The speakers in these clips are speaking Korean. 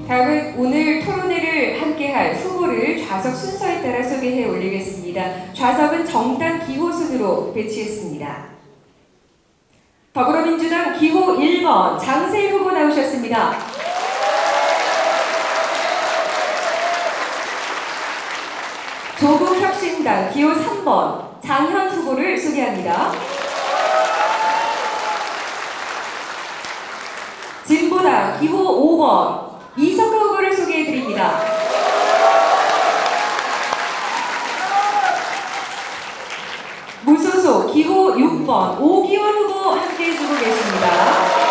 다음은 오늘 토론회를 함께할 후보를 좌석 순서에 따라 소개해 올리겠습니다. 좌석은 정당 기호 순으로 배치했습니다. 더불어민주당 기호 1번 장세일 후보 나오셨습니다. 조국혁신당 기호 3번 장현 후보를 소개합니다. 진보당 기호 5번 이석하 후보를 소개해드립니다. 무소속 기호 6번 오기원 후보 함께해주고 계십니다.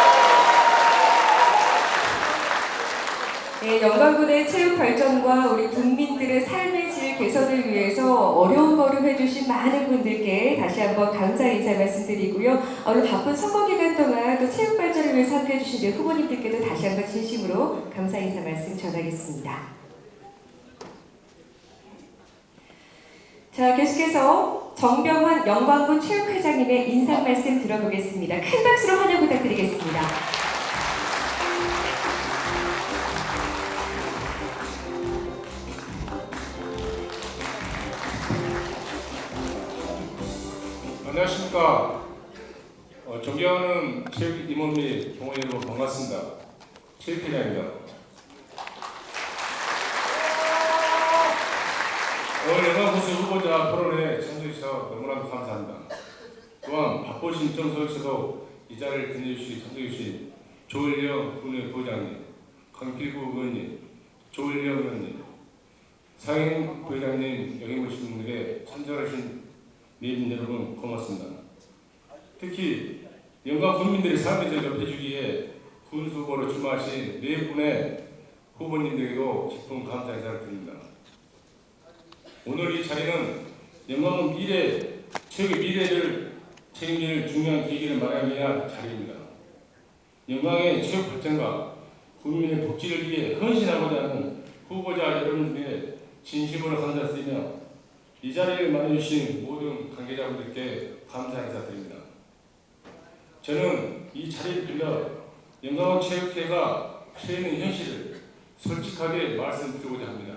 네, 영광군의 체육 발전과 우리 국민들의 삶의 질 개선을 위해서 어려운 걸음 해주신 많은 분들께 다시 한번 감사 인사 말씀드리고요. 오늘 바쁜 선거 기간 동안 또 체육 발전을 위해서 함께해주신 후보님들께도 다시 한번 진심으로 감사 인사 말씀 전하겠습니다. 자, 계속해서 정병환 영광군 체육회장님의 인사 말씀 들어보겠습니다. 큰 박수로 환영 부탁드리겠습니다. 안녕하십니까. 존경하는 체육 임원 및 동호회 여러분 반갑습니다. 체육회장입니다. 오늘 영광군수 후보자 토론회에 참석해주셔서 너무나도 감사합니다. 또한 바쁘신 정서에서도 이 자리를 빛내주시 참석해주신 조일영 군의 부회장님, 강필구 의원님, 조일영 의원님, 상임 부회장님, 여기 모신 분들에게 참석하신 매진 여러분 고맙습니다. 특히 영광 국민들의 삶의 질을 높여주기 위해 군수 후보로 출마하신 네 분의 후보님들에게도 깊은 감사 인사를 드립니다. 오늘 이 자리는 영광군 미래, 체육의 미래를 책임질 중요한 계기를 마련하기 위한 자리입니다. 영광의 체육 발전과 국민의 복지를 위해 헌신하고자 하는 후보자 여러분들의 진심으로 감사드리며 이 자리를 마련해주신 모든 관계자분들께 감사 인사드립니다. 저는 이 자리를 빌려 영광군 체육회가 처해 있는 현실을 솔직하게 말씀드리고자 합니다.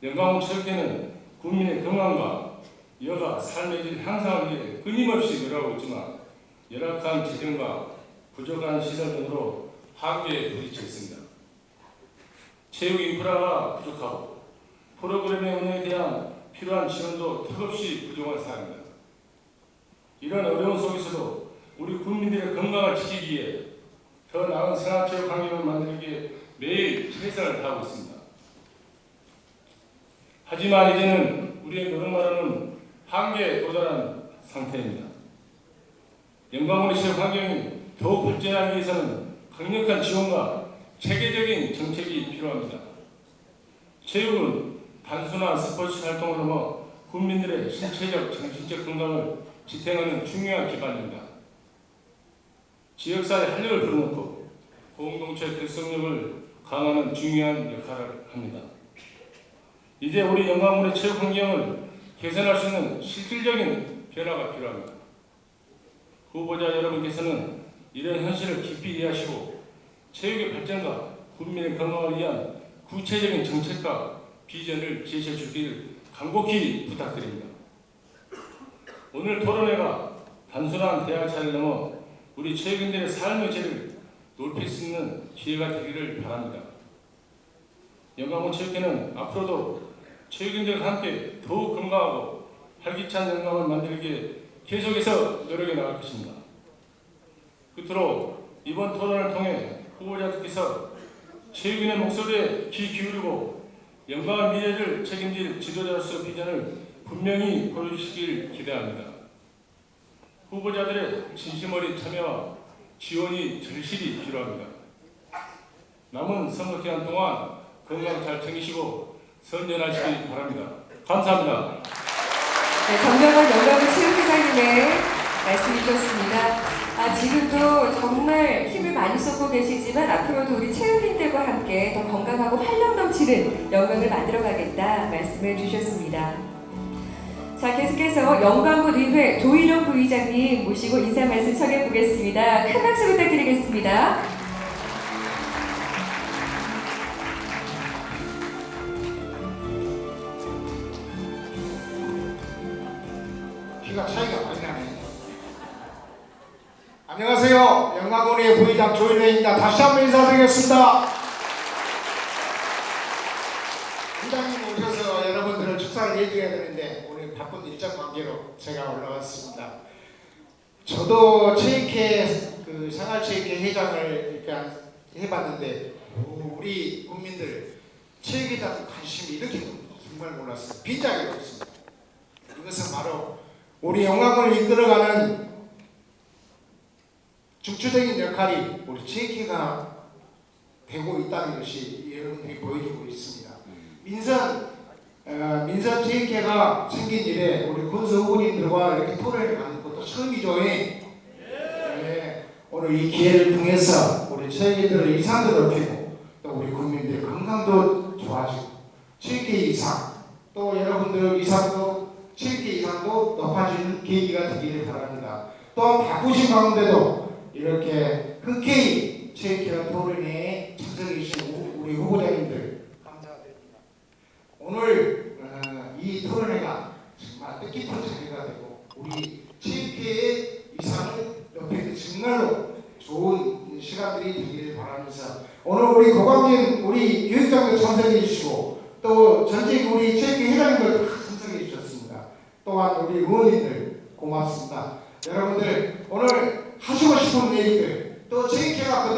영광군 체육회는 국민의 건강과 여가 삶의 질 향상을 위해 끊임없이 노력하고 있지만 열악한 재정과 부족한 시설 등으로 한계에 부딪혀 있습니다. 체육 인프라가 부족하고 프로그램의 운영에 대한 필요한 지원도 턱없이 부족한 사항입니다. 이런 어려운 속에서도 우리 국민들의 건강을 지키기 위해 더 나은 생활체육 환경을 만들기 위해 매일 최선을 다하고 있습니다. 하지만 이제는 우리의 노력만으로는 한계에 도달한 상태입니다. 영광군의 체육 환경이 더욱 발전하기 위해서는 강력한 지원과 체계적인 정책이 필요합니다. 체육은 단순한 스포츠 활동을 넘어 국민들의 신체적, 정신적 건강을 지탱하는 중요한 기반입니다. 지역사회 활력을 불어넣고 공동체 결속력을 강화하는 중요한 역할을 합니다. 이제 우리 영광군의 체육 환경을 개선할 수 있는 실질적인 변화가 필요합니다. 후보자 여러분께서는 이런 현실을 깊이 이해하시고 체육의 발전과 국민의 건강을 위한 구체적인 정책과 비전을 제시해 주길 간곡히 부탁드립니다. 오늘 토론회가 단순한 대화 차를 넘어 우리 체육인들의 삶의 질을 높일 수 있는 기회가 되기를 바랍니다. 영광군 체육회는 앞으로도 체육인들과 함께 더욱 건강하고 활기찬 영광을 만들기 위해 계속해서 노력해 나갈 것입니다. 끝으로 이번 토론을 통해 후보자들께서 체육인의 목소리에 귀 기울이고 영광의 미래를 책임질 지도자로서 비전을 분명히 보여주시길 기대합니다. 후보자들의 진심 어린 참여와 지원이 절실히 필요합니다. 남은 선거 기간 동안 건강 잘 챙기시고 선전하시기 바랍니다. 감사합니다. 네, 정병환 영광군 체육회장님의 말씀이셨습니다. 지금도 정말 힘을 많이 쏟고 계시지만 앞으로도 우리 체육인들과 함께 더 건강하고 활력 넘치는 영광을 만들어가겠다 말씀을 주셨습니다. 자, 계속해서 영광군 의회 조일영 부의장님 모시고 인사 말씀 전해보겠습니다. 큰 박수 부탁드리겠습니다. 키가 차이가 많이 나네요. 안녕하세요. 영광군의 부의장 조일래입니다. 다시 한번 인사드리겠습니다. 부장님 오셔서 여러분들을 축사를 해드려야 되는데 오늘 바쁜 일정 관계로 제가 올라왔습니다. 저도 체육회 생활체육회 회장을 이렇게 해봤는데 우리 국민들 체육에 대한 관심이 이렇게 정말 몰랐어요. 빈자리가 없습니다. 이것은 바로 우리 영광군을 이끌어가는 중추적인 역할이 우리 체육회가 되고 있다는 것이 여러분들이 보여주고 있습니다. 민선 체육회가 생긴 이래 우리 군수 후보님들과 이렇게 토론을 하는 것도 처음이죠. 네. 오늘 이 기회를 통해서 우리 체육회들의 이상도 높이고 또 우리 국민들의 건강도 좋아지고 체육회 이상 또 여러분들 이상도 체육회 이상도 높아지는 계기가 되기를 바랍니다. 또 바쁘신 가운데도 이렇게 흔쾌히 체육회 토론회에 참석해 주신 우리 후보자님들 감사드립니다. 오늘 이 토론회가 정말 뜻깊은 자리가 되고 우리 체육회의 위상을 높이는 정말로 좋은 시간들이 되기를 바라면서 오늘 우리 고광진 우리 교육장도 참석해 주시고 또 전직 우리 체육회 회장님들도 다 참석해 주셨습니다. 또한 우리 의원님들 고맙습니다. 여러분들 오늘 하시고 싶은 얘기들 또 체육회가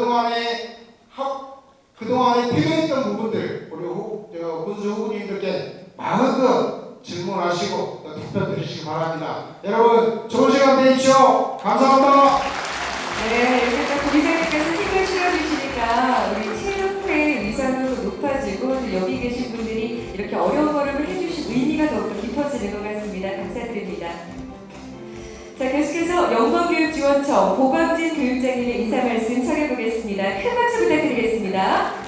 그동안에 필요했던 부분들 우리 군수 후보님들께 마음껏 질문하시고 또 답변 드리시기 바랍니다. 여러분 좋은 시간 되십시오. 감사합니다. 네, 이렇게 또 부의장님께서 힘을 실어주시니까 우리 체육회 위상도 높아지고 또 여기 계신 분들이 이렇게 어려운 걸음을 해주신 의미가 더욱더 깊어지는 것 같습니다. 감사드립니다. 자, 계속해서 영광교육지원청 고광진 교육장님의 인사 말씀 청해보겠습니다. 큰 박수 부탁드리겠습니다.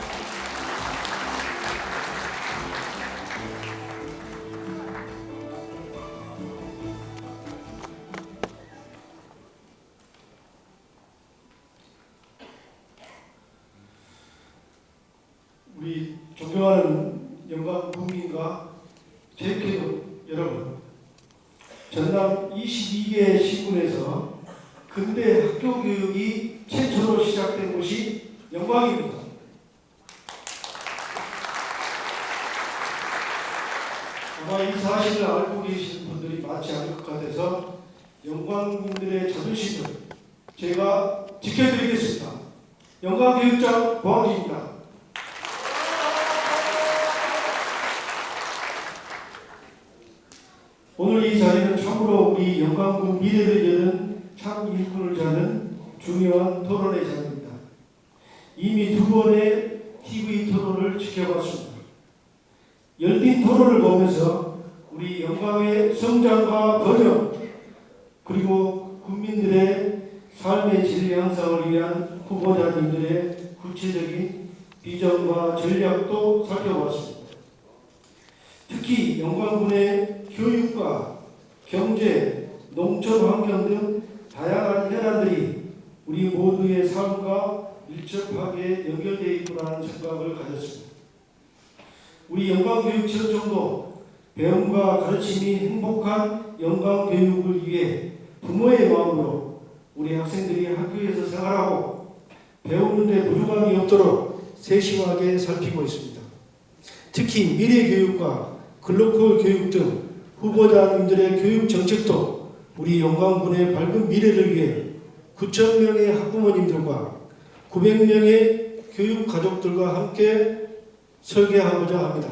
우리 존경하는 영광 국민과 체육회 여러분, 전남 22개 시군에서 근대 학교 교육이 최초로 시작된 곳이 영광입니다. 아마 이 사실을 알고 계시는 분들이 많지 않을 것 같아서 영광민들의 자존심을 제가 지켜드리겠습니다. 영광교육장 고광진입니다. 오늘 이 자리는 참으로 우리 영광군 미래를 여는 참 일꾼을 자는 중요한 토론의 자리입니다. 이미 두 번의 TV 토론을 지켜봤습니다. 열띤 토론을 보면서 우리 영광의 성장과 번영 그리고 국민들의 삶의 질 향상을 위한 후보자님들의 구체적인 비전과 전략도 살펴봤습니다. 특히 영광군의 교육과 경제, 농촌 환경 등 다양한 현안들이 우리 모두의 삶과 밀접하게 연결되어 있구나는 생각을 가졌습니다. 우리 영광교육지원청도 배움과 가르침이 행복한 영광교육을 위해 부모의 마음으로 우리 학생들이 학교에서 생활하고 배우는 데 부족함이 없도록 세심하게 살피고 있습니다. 특히 미래교육과 글로컬 교육 등 후보자님들의 교육 정책도 우리 영광군의 밝은 미래를 위해 9,000명의 학부모님들과 900명의 교육 가족들과 함께 설계하고자 합니다.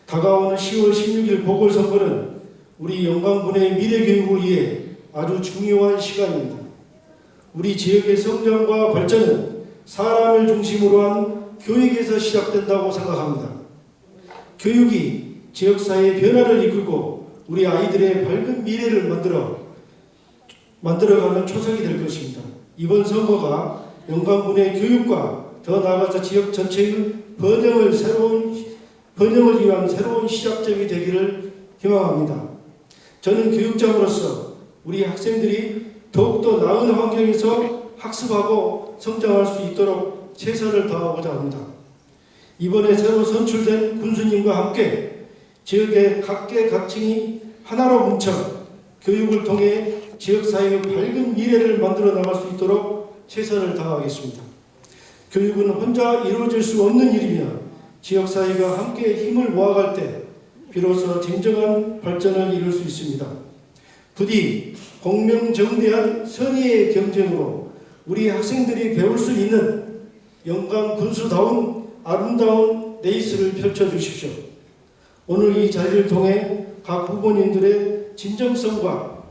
다가오는 10월 16일 보궐선거는 우리 영광군의 미래교육을 위해 아주 중요한 시간입니다. 우리 지역의 성장과 발전은 사람을 중심으로 한 교육에서 시작된다고 생각합니다. 교육이 지역사회의 변화를 이끌고 우리 아이들의 밝은 미래를 만들어가는 초석이 될 것입니다. 이번 선거가 영광군의 교육과 더 나아가서 지역 전체의 번영을 위한 새로운 시작점이 되기를 희망합니다. 저는 교육장으로서 우리 학생들이 더욱더 나은 환경에서 학습하고 성장할 수 있도록 최선을 다하고자 합니다. 이번에 새로 선출된 군수님과 함께 지역의 각계각층이 하나로 뭉쳐 교육을 통해 지역사회의 밝은 미래를 만들어 나갈 수 있도록 최선을 다하겠습니다. 교육은 혼자 이루어질 수 없는 일이며 지역사회가 함께 힘을 모아갈 때 비로소 진정한 발전을 이룰 수 있습니다. 부디 공명정대한 선의의 경쟁으로 우리 학생들이 배울 수 있는 영광 군수다운 아름다운 레이스를 펼쳐주십시오. 오늘 이 자리를 통해 각 후보님들의 진정성과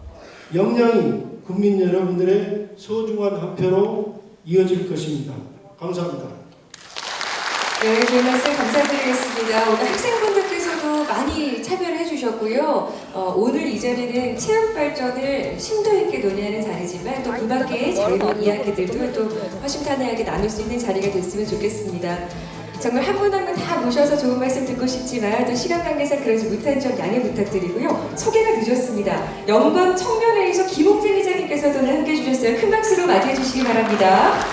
역량이 국민 여러분들의 소중한 한 표로 이어질 것입니다. 감사합니다. 네, 그 말씀 감사드리겠습니다. 오늘 학생분들께서도 많이 참여를 해주셨고요. 오늘 이 자리는 체육 발전을 심도 있게 논의하는 자리지만 또 그 밖의 자유로운 이야기들도 또 허심탄회하게 나눌 수 있는 자리가 됐으면 좋겠습니다. 정말 한 분 한 분 다 모셔서 좋은 말씀 듣고 싶지만 또 시간 관계상 그러지 못한 점 양해 부탁드리고요. 소개가 늦었습니다. 영광 청년회의소 김홍진 회장님께서도 오늘 함께 해주셨어요. 큰 박수로 맞이해 주시기 바랍니다.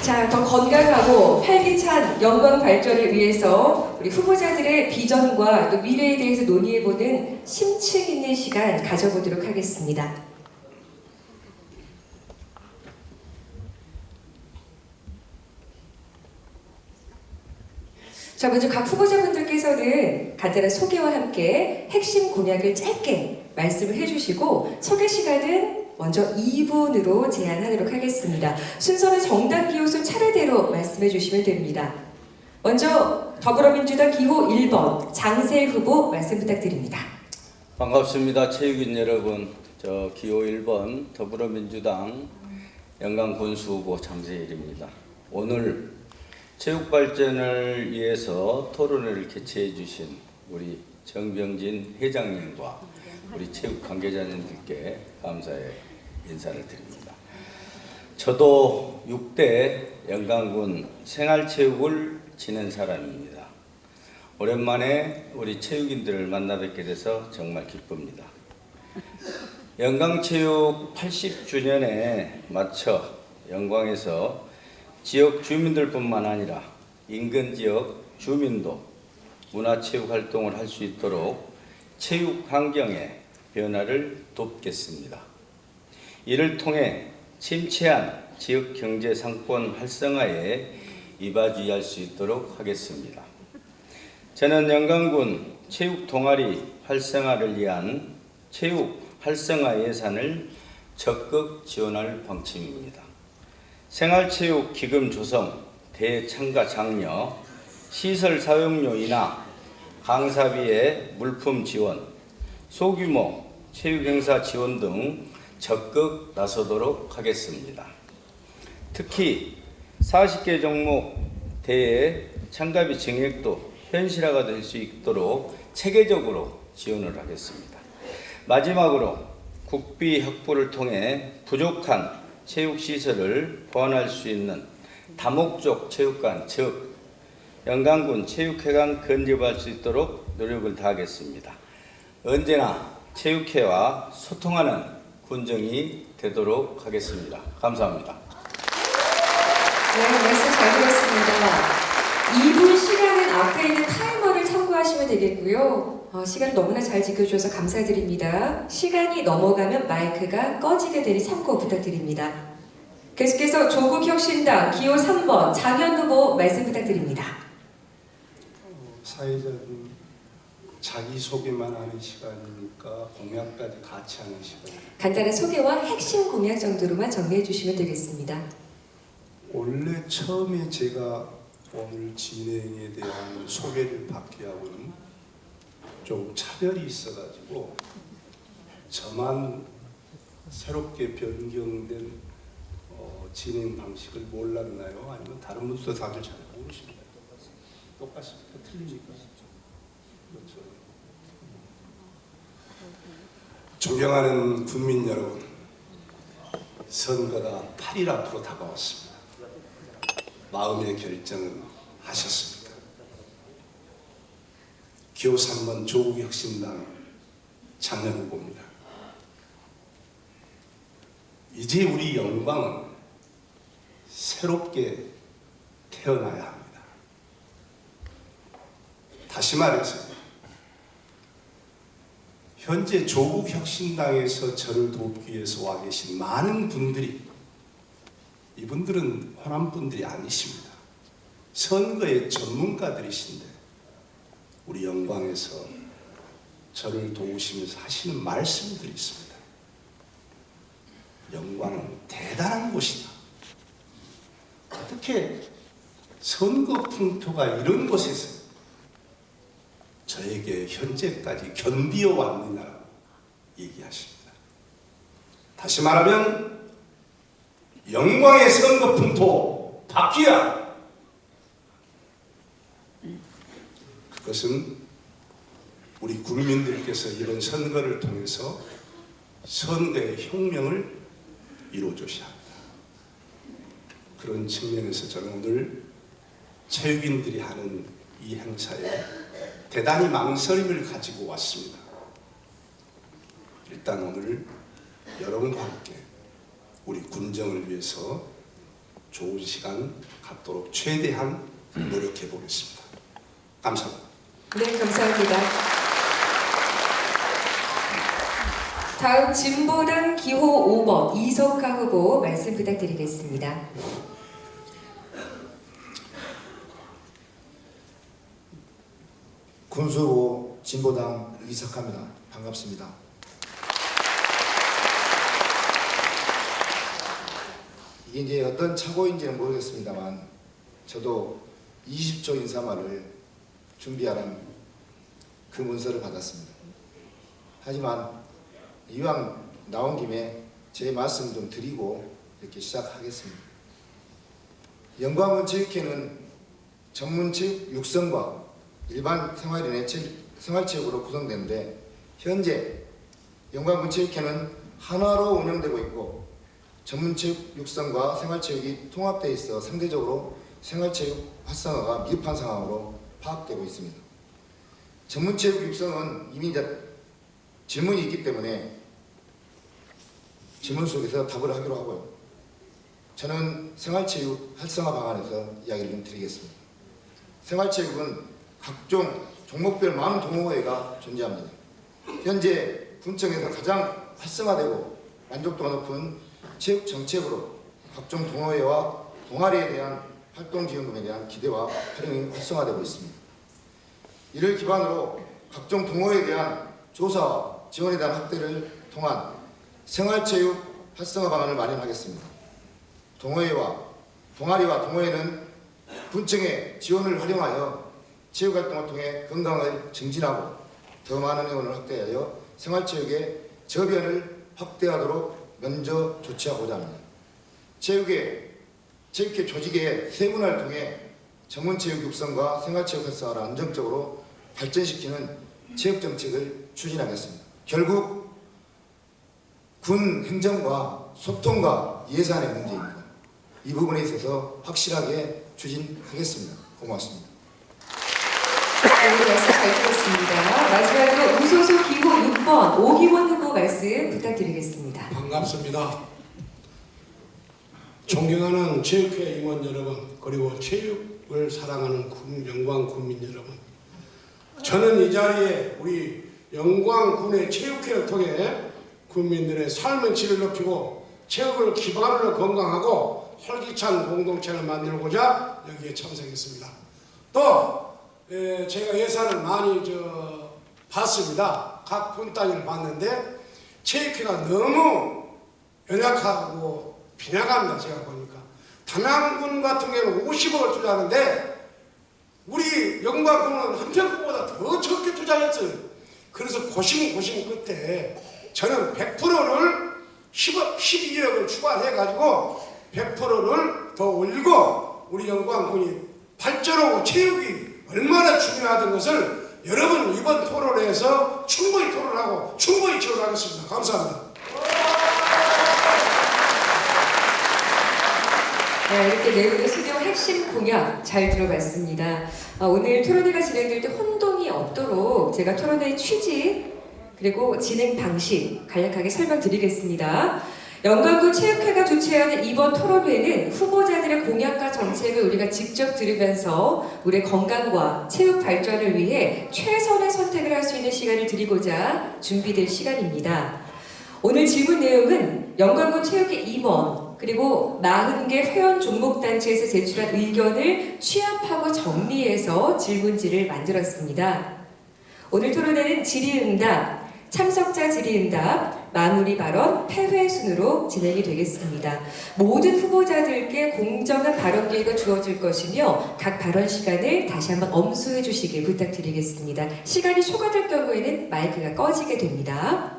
자, 더 건강하고 활기찬 영광 발전을 위해서 우리 후보자들의 비전과 또 미래에 대해서 논의해보는 심층 있는 시간 가져보도록 하겠습니다. 자, 먼저 각 후보자분들께서는 간단한 소개와 함께 핵심 공약을 짧게 말씀을 해주시고 소개 시간은 먼저 2분으로 제한하도록 하겠습니다. 순서는 정당 기호수 차례대로 말씀해 주시면 됩니다. 먼저 더불어민주당 기호 1번 장세 후보 말씀 부탁드립니다. 반갑습니다. 체육인 여러분. 저 기호 1번 더불어민주당 영광군수 후보 장세일입니다. 오늘 체육 발전을 위해서 토론회를 개최해 주신 우리 정병진 회장님과 우리 체육 관계자님들께 감사의 인사를 드립니다. 저도 6대 영광군 생활체육을 지낸 사람입니다. 오랜만에 우리 체육인들을 만나 뵙게 돼서 정말 기쁩니다. 영광체육 80주년에 맞춰 영광에서 지역 주민들뿐만 아니라 인근 지역 주민도 문화체육 활동을 할 수 있도록 체육 환경의 변화를 돕겠습니다. 이를 통해 침체한 지역 경제 상권 활성화에 이바지할 수 있도록 하겠습니다. 저는 영광군 체육 동아리 활성화를 위한 체육 활성화 예산을 적극 지원할 방침입니다. 생활체육 기금 조성, 대참가 장려, 시설 사용료 인하, 강사비의 물품 지원, 소규모 체육행사 지원 등 적극 나서도록 하겠습니다. 특히 40개 종목 대회 참가비 증액도 현실화가 될 수 있도록 체계적으로 지원을 하겠습니다. 마지막으로 국비 확보를 통해 부족한 체육시설을 보완할 수 있는 다목적 체육관, 즉 영광군 체육회관 건립할 수 있도록 노력을 다하겠습니다. 언제나 체육회와 소통하는 군정이 되도록 하겠습니다. 감사합니다. 네, 말씀 잘 들었습니다. 2분 시간은 앞에 있는 타이머를 참고하시면 되겠고요. 시간 너무나 잘 지켜주셔서 감사드립니다. 시간이 넘어가면 마이크가 꺼지게 되니 참고 부탁드립니다. 계속해서 조국혁신당 기호 3번 장현 후보 말씀 부탁드립니다. 사회자분 자기소개만 하는 시간이니까 공약까지 같이 하는 시간. 간단한 소개와 핵심 공약 정도로만 정리해 주시면 되겠습니다. 원래 처음에 제가 오늘 진행에 대한 소개를 받기 하고는 좀 차별이 있어가지고 저만 새롭게 변경된 진행 방식을 몰랐나요? 아니면 다른 분도 다들 잘 모르시나요? 똑같습니까? 틀리니까. 그렇죠. 존경하는 국민 여러분, 선거가 8일 앞으로 다가왔습니다. 마음의 결정은 하셨습니까? 기호 3번 조국혁신당 장현 후보입니다. 이제 우리 영광은 새롭게 태어나야 합니다. 다시 말해서 현재 조국혁신당에서 저를 돕기 위해서 와 계신 많은 분들이, 이분들은 호남 분들이 아니십니다. 선거의 전문가들이신데 우리 영광에서 저를 도우시면서 하시는 말씀들이 있습니다. 영광은 대단한 곳이다. 어떻게 선거 풍토가 이런 곳에서 저에게 현재까지 견디어 왔느냐고 얘기하십니다. 다시 말하면 영광의 선거 풍토 바뀌야. 그것은 우리 국민들께서 이번 선거를 통해서 선거의 혁명을 이루어 주셔야 합니다. 그런 측면에서 저는 오늘 체육인들이 하는 이 행사에 대단히 망설임을 가지고 왔습니다. 일단 오늘 여러분과 함께 우리 군정을 위해서 좋은 시간 갖도록 최대한 노력해 보겠습니다. 감사합니다. 네, 감사합니다. 다음 진보당 기호 5번 이석하 후보 말씀 부탁드리겠습니다. 군수로 진보당 이석하입니다. 반갑습니다. 이게 이제 어떤 착오인지는 모르겠습니다만 저도 20조 인사말을 준비하는 그 문서를 받았습니다. 하지만 이왕 나온 김에 제 말씀 좀 드리고 이렇게 시작하겠습니다. 영광군 체육회는 전문체육 육성과 일반 생활체육으로 구성되는데 현재 영광군 체육회는 한화로 운영되고 있고 전문체육 육성과 생활체육이 통합되어 있어 상대적으로 생활체육 활성화가 미흡한 상황으로 파악되고 있습니다. 전문체육 육성은 이미 질문이 있기 때문에 질문 속에서 답을 하기로 하고요. 저는 생활체육 활성화 방안에서 이야기를 좀 드리겠습니다. 생활체육은 각종 종목별 많은 동호회가 존재합니다. 현재 군청에서 가장 활성화되고 만족도가 높은 체육 정책으로 각종 동호회와 동아리에 대한 활동 지원금에 대한 기대와 활용이 활성화되고 있습니다. 이를 기반으로 각종 동호회에 대한 조사와 지원에 대한 확대를 통한 생활체육 활성화 방안을 마련하겠습니다. 동호회와 동아리와 동호회는 군청의 지원을 활용하여 체육활동을 통해 건강을 증진하고 더 많은 회원을 확대하여 생활체육의 저변을 확대하도록 먼저 조치하고자 합니다. 체육회 조직의 세분화를 통해 전문체육 육성과 생활체육 활성화를 안정적으로 발전시키는 체육정책을 추진하겠습니다. 결국 군 행정과 소통과 예산의 문제입니다. 이 부분에 있어서 확실하게 추진하겠습니다. 고맙습니다. 오늘 말씀 잘 들었습니다. 마지막으로 무소속 기호 6번 오기원 후보 말씀 부탁드리겠습니다. 반갑습니다. 존경하는 체육회 임원 여러분, 그리고 체육을 사랑하는 영광 군민 여러분, 저는 이 자리에 우리 영광군의 체육회를 통해 국민들의 삶의 질을 높이고 체육을 기반으로 건강하고 활기찬 공동체를 만들고자 여기에 참석했습니다. 또 제가 예산을 많이 봤습니다. 각 분단위를 봤는데 체육회가 너무 연약하고 빈약합니다. 제가 보니까 담양군 같은 경우는 50억을 투자하는데 우리 영광군은 한평군보다 더 적게 투자했어요. 그래서 고심 끝에 저는 100%를 12억을 추가해가지고 100%를 더 올리고 우리 영광군이 발전하고 체육이 얼마나 중요하던 것을 여러분 이번 토론회에서 충분히 토론하고 충분히 지원하겠습니다. 감사합니다. 네, 이렇게 내부의 수정 핵심 공약 잘 들어봤습니다. 오늘 토론회가 진행될 때 혼동이 없도록 제가 토론회 취지 그리고 진행 방식 간략하게 설명드리겠습니다. 영광군 체육회가 주최하는 이번 토론회는 후보자들의 공약과 정책을 우리가 직접 들으면서 우리의 건강과 체육 발전을 위해 최선의 선택을 할 수 있는 시간을 드리고자 준비된 시간입니다. 오늘 질문 내용은 영광군 체육회 임원 그리고 40개 회원 종목단체에서 제출한 의견을 취합하고 정리해서 질문지를 만들었습니다. 오늘 토론회는 질의응답, 참석자 질의응답, 마무리 발언, 패회 순으로 진행이 되겠습니다. 모든 후보자들께 공정한 발언 기회가 주어질 것이며 각 발언 시간을 다시 한번 엄수해 주시길 부탁드리겠습니다. 시간이 초과될 경우에는 마이크가 꺼지게 됩니다.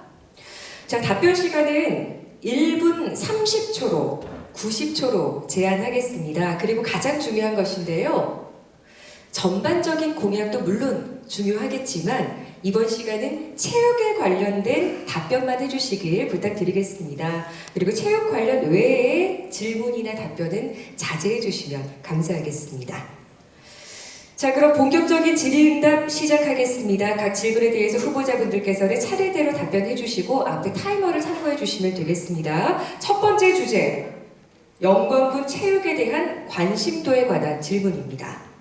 자, 답변 시간은 1분 30초로 90초로 제한하겠습니다. 그리고 가장 중요한 것인데요. 전반적인 공약도 물론 중요하겠지만 이번 시간은 체육에 관련된 답변만 해주시길 부탁드리겠습니다. 그리고 체육 관련 외의 질문이나 답변은 자제해 주시면 감사하겠습니다. 자, 그럼 본격적인 질의응답 시작하겠습니다. 각 질문에 대해서 후보자분들께서는 차례대로 답변해 주시고 앞에 타이머를 참고해 주시면 되겠습니다. 첫 번째 주제, 영광군 체육에 대한 관심도에 관한 질문입니다.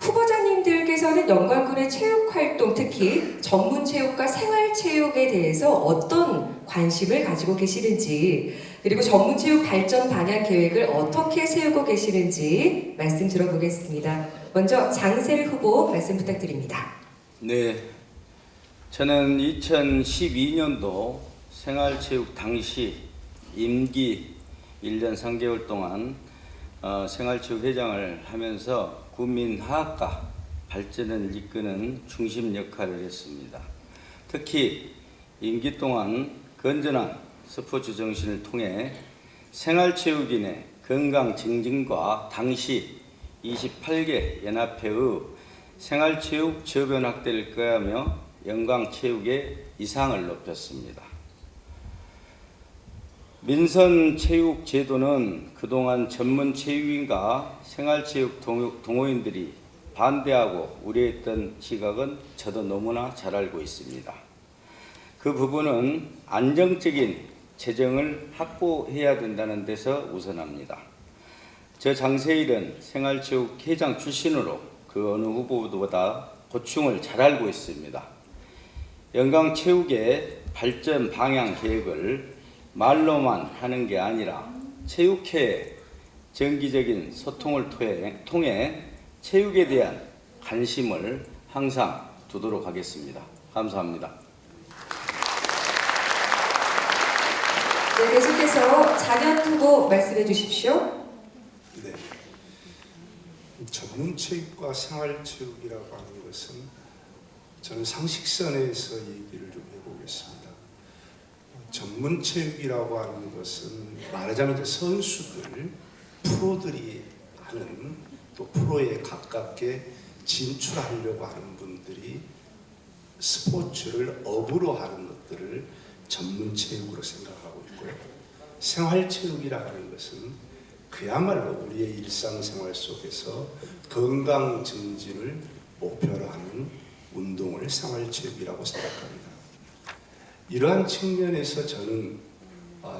후보자님들께서는 영광군의 체육활동, 특히 전문체육과 생활체육에 대해서 어떤 관심을 가지고 계시는지, 그리고 전문체육 발전 방향 계획을 어떻게 세우고 계시는지 말씀 들어보겠습니다. 먼저 장세일 후보 말씀 부탁드립니다. 네, 저는 2012년도 생활체육 당시 임기 1년 3개월 동안 생활체육 회장을 하면서 국민화합과 발전을 이끄는 중심 역할을 했습니다. 특히 임기 동안 건전한 스포츠 정신을 통해 생활체육인의 건강 증진과 당시 28개 연합회의 생활체육 저변 확대를 꾀하며 영광체육의 이상을 높였습니다. 민선체육 제도는 그동안 전문체육인과 생활체육 동호인들이 반대하고 우려했던 시각은 저도 너무나 잘 알고 있습니다. 그 부분은 안정적인 재정을 확보해야 된다는 데서 우선합니다. 저 장세일은 생활체육 회장 출신으로 그 어느 후보보다 고충을 잘 알고 있습니다. 영광체육의 발전 방향 계획을 말로만 하는 게 아니라 체육회의 정기적인 소통을 통해 체육에 대한 관심을 항상 두도록 하겠습니다. 감사합니다. 네, 계속해서 장현 후보 말씀해 주십시오. 네. 전문체육과 생활체육이라고 하는 것은 저는 상식선에서 얘기를 좀 해보겠습니다. 전문체육이라고 하는 것은 말하자면 이제 선수들, 프로들이 하는, 또 프로에 가깝게 진출하려고 하는 분들이 스포츠를 업으로 하는 것들을 전문체육으로 생각하고 있고요. 생활체육이라고 하는 것은 그야말로 우리의 일상생활 속에서 건강 증진을 목표로 하는 운동을 생활체육이라고 생각합니다. 이러한 측면에서 저는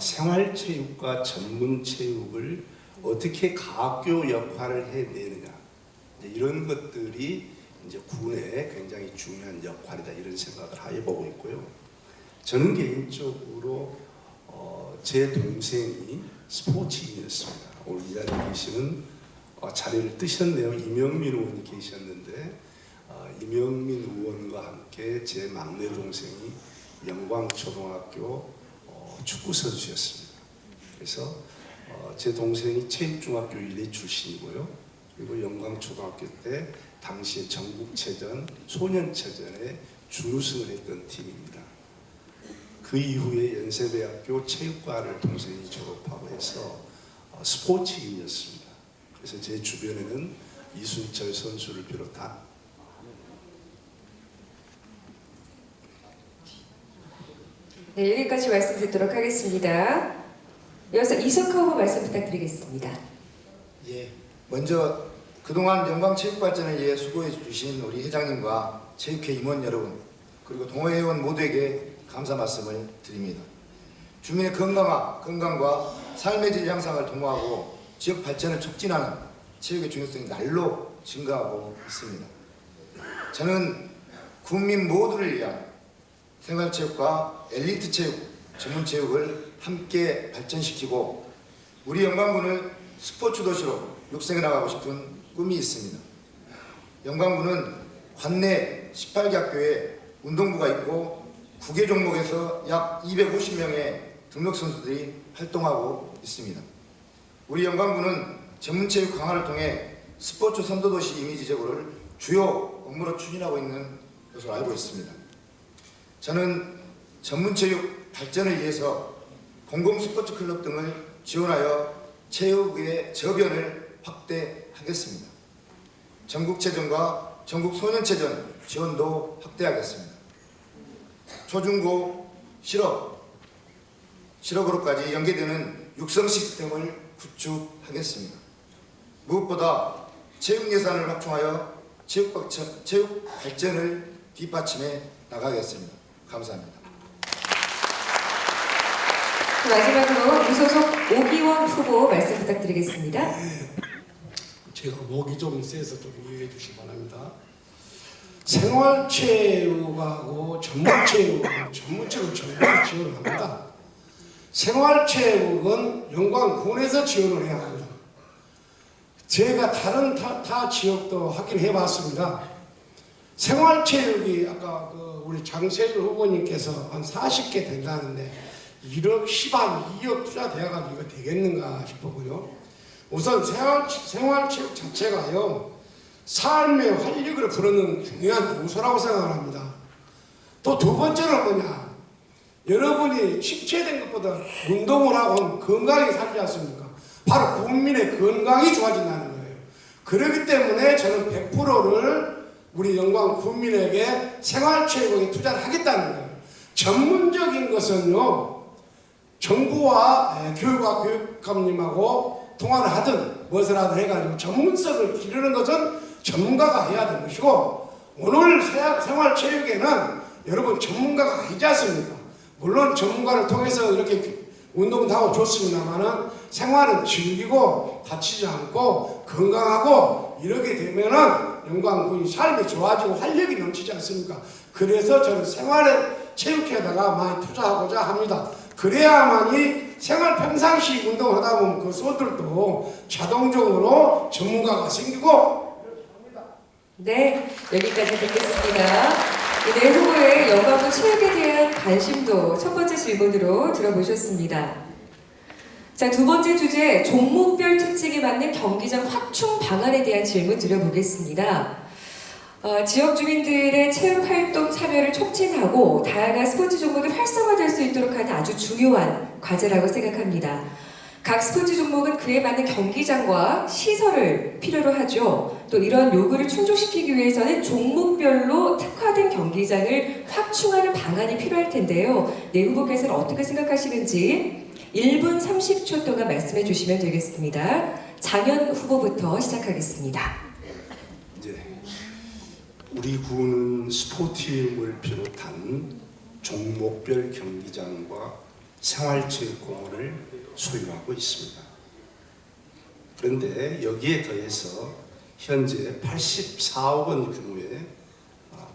생활체육과 전문체육을 어떻게 가교 역할을 해내느냐, 이런 것들이 이제 군의 굉장히 중요한 역할이다, 이런 생각을 해보고 있고요. 저는 개인적으로 제 동생이 스포츠인이었습니다. 오늘 이 자리에 계시는 자리를 뜨셨네요. 이명민 의원이 계셨는데 이명민 의원과 함께 제 막내 동생이 영광초등학교 축구 선수였습니다. 그래서 제 동생이 체육중학교 1회 출신이고요. 그리고 영광초등학교 때 당시에 전국체전, 소년체전에 준우승을 했던 팀입니다. 그 이후에 연세대학교 체육과를 동생이 졸업하고 해서 스포츠인이었습니다. 그래서 제 주변에는 이순철 선수를 비롯한 네, 여기까지 말씀 듣도록 하겠습니다. 이어서 이석하 후보 말씀 부탁드리겠습니다. 예, 먼저 그동안 영광체육 발전을 위해 수고해 주신 우리 회장님과 체육회 임원 여러분, 그리고 동호회원 모두에게 감사 말씀을 드립니다. 주민의 건강과 삶의 질 향상을 도모하고 지역 발전을 촉진하는 체육의 중요성이 날로 증가하고 있습니다. 저는 국민 모두를 위한 생활체육과 엘리트 체육, 전문 체육을 함께 발전시키고 우리 영광군을 스포츠 도시로 육성해 나가고 싶은 꿈이 있습니다. 영광군은 관내 18개 학교에 운동부가 있고 9개 종목에서 약 250명의 등록 선수들이 활동하고 있습니다. 우리 영광군은 전문체육 강화를 통해 스포츠 선도도시 이미지 제고를 주요 업무로 추진하고 있는 것으로 알고 있습니다. 저는 전문체육 발전을 위해서 공공스포츠 클럽 등을 지원하여 체육의 저변을 확대하겠습니다. 전국체전과 전국소년체전 지원도 확대하겠습니다. 초중고 실업으로까지 연계되는 육성 시스템을 구축하겠습니다. 무엇보다 체육 예산을 확충하여 체육 발전을 뒷받침해 나가겠습니다. 감사합니다. 마지막으로 무소속 오기원 후보 말씀 부탁드리겠습니다. 제가 목이 좀 세서 좀 이해해 주시기 바랍니다. 생활체육하고 전문체육은 전문체육을 전부 지원을 합니다. 생활체육은 영광군에서 지원을 해야 합니다. 제가 다른 타 지역도 확인해 봤습니다. 생활체육이 아까 우리 장세줄 후보님께서 한 40개 된다는데 1억 10억 2억 투자되어가지고 이거 되겠는가 싶었고요. 우선 생활체육 자체가요 삶의 활력을 부르는 중요한 요소라고 생각합니다. 또 두 번째는 뭐냐, 여러분이 침체된 것보다 운동을 하고 건강히 살지 않습니까? 바로 국민의 건강이 좋아진다는 거예요. 그렇기 때문에 저는 100%를 우리 영광 국민에게 생활체육에 투자를 하겠다는 거예요. 전문적인 것은요 정부와 교육감님하고 통화를 하든 무엇을 하든 해가지고 전문성을 기르는 것은 전문가가 해야 되는 것이고, 오늘 생활체육에는 여러분 전문가가 아니지 않습니까? 물론 전문가를 통해서 이렇게 운동도 하고 좋습니다만은 생활은 즐기고 다치지 않고 건강하고 이렇게 되면은 영광군이 삶이 좋아지고 활력이 넘치지 않습니까? 그래서 저는 생활체육에다가 많이 투자하고자 합니다. 그래야만이 생활 평상시 운동을 하다 보면 그 소들도 자동적으로 전문가가 생기고. 네, 여기까지 듣겠습니다. 네 후보의 영광군 체육에 대한 관심도 첫 번째 질문으로 들어보셨습니다. 자, 두 번째 주제 종목별 특징에 맞는 경기장 확충 방안에 대한 질문 드려보겠습니다. 지역 주민들의 체육활동 참여를 촉진하고 다양한 스포츠 종목이 활성화될 수 있도록 하는 아주 중요한 과제라고 생각합니다. 각 스포츠 종목은 그에 맞는 경기장과 시설을 필요로 하죠. 또 이런 요구를 충족시키기 위해서는 종목별로 특화된 경기장을 확충하는 방안이 필요할 텐데요. 네 후보께서는 어떻게 생각하시는지 1분 30초 동안 말씀해 주시면 되겠습니다. 장현 후보부터 시작하겠습니다. 우리 군은 스포티움을 비롯한 종목별 경기장과 생활체육공원을 소유하고 있습니다. 그런데 여기에 더해서 현재 84억 원 규모의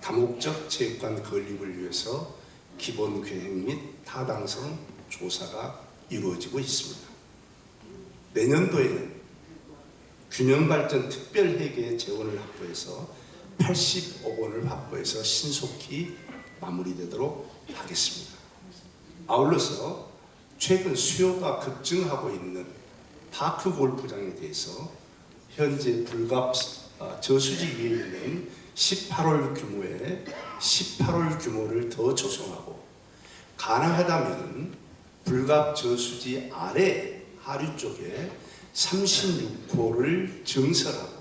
다목적 체육관 건립을 위해서 기본 계획 및 타당성 조사가 이루어지고 있습니다. 내년도에는 균형발전 특별회계 재원을 확보해서 80억 원을 확보해서 신속히 마무리되도록 하겠습니다. 아울러서 최근 수요가 급증하고 있는 파크 골프장에 대해서 현재 불갑 저수지 위에 있는 18홀 규모를 더 조성하고, 가능하다면 불갑 저수지 아래 하류 쪽에 36홀을 증설하고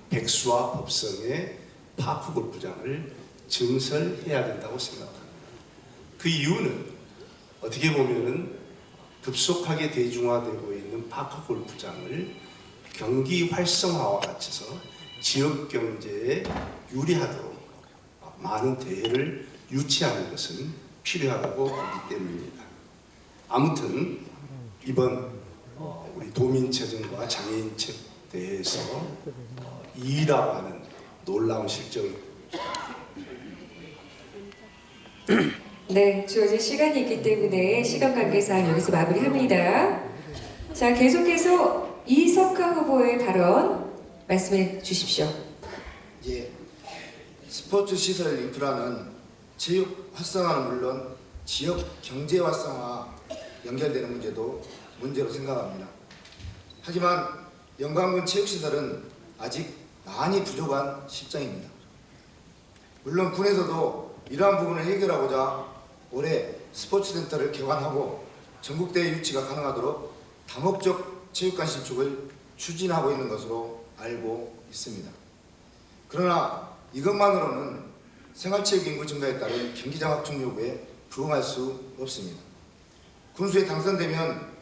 백수와 법성의 파크 골프장을 증설해야 된다고 생각합니다. 그 이유는 어떻게 보면은 급속하게 대중화되고 있는 파크 골프장을 경기 활성화와 같이서 지역 경제에 유리하도록 많은 대회를 유치하는 것은 필요하다고 보기 때문입니다. 아무튼 이번 우리 도민체전과 장애인체 대회에서 2위라고 하는 놀라운 실적을 네, 주어진 시간이 있기 때문에 시간 관계상 여기서 마무리합니다. 자, 계속해서 이석하 후보의 발언 말씀해 주십시오. 예, 스포츠 시설 인프라는 체육 활성화는 물론 지역 경제 활성화 연결되는 문제로 생각합니다. 하지만 영광군 체육시설은 아직 많이 부족한 실정입니다. 물론 군에서도 이러한 부분을 해결하고자 올해 스포츠센터를 개관하고 전국대회 유치가 가능하도록 다목적 체육관 신축을 추진하고 있는 것으로 알고 있습니다. 그러나 이것만으로는 생활체육 인구 증가에 따른 경기장 확충 요구에 부응할 수 없습니다. 군수에 당선되면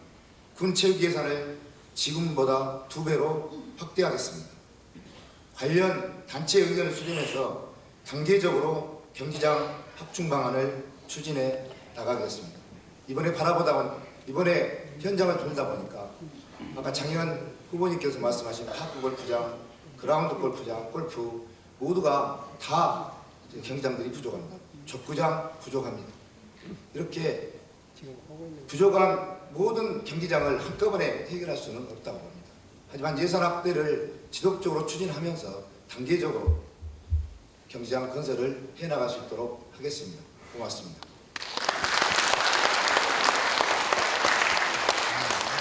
군 체육 예산을 지금보다 2배로 확대하겠습니다. 관련 단체 의견을 수렴해서 단계적으로 경기장 확충 방안을 추진해 나가겠습니다. 이번에 현장을 돌다 보니까 아까 장현 후보님께서 말씀하신 파크 골프장, 그라운드 골프장, 골프 모두가 다 경기장들이 부족합니다. 족구장 부족합니다. 이렇게 부족한 모든 경기장을 한꺼번에 해결할 수는 없다고 봅니다. 하지만 예산 확대를 지속적으로 추진하면서 단계적으로 경기장 건설을 해나갈 수 있도록 하겠습니다. 고맙습니다.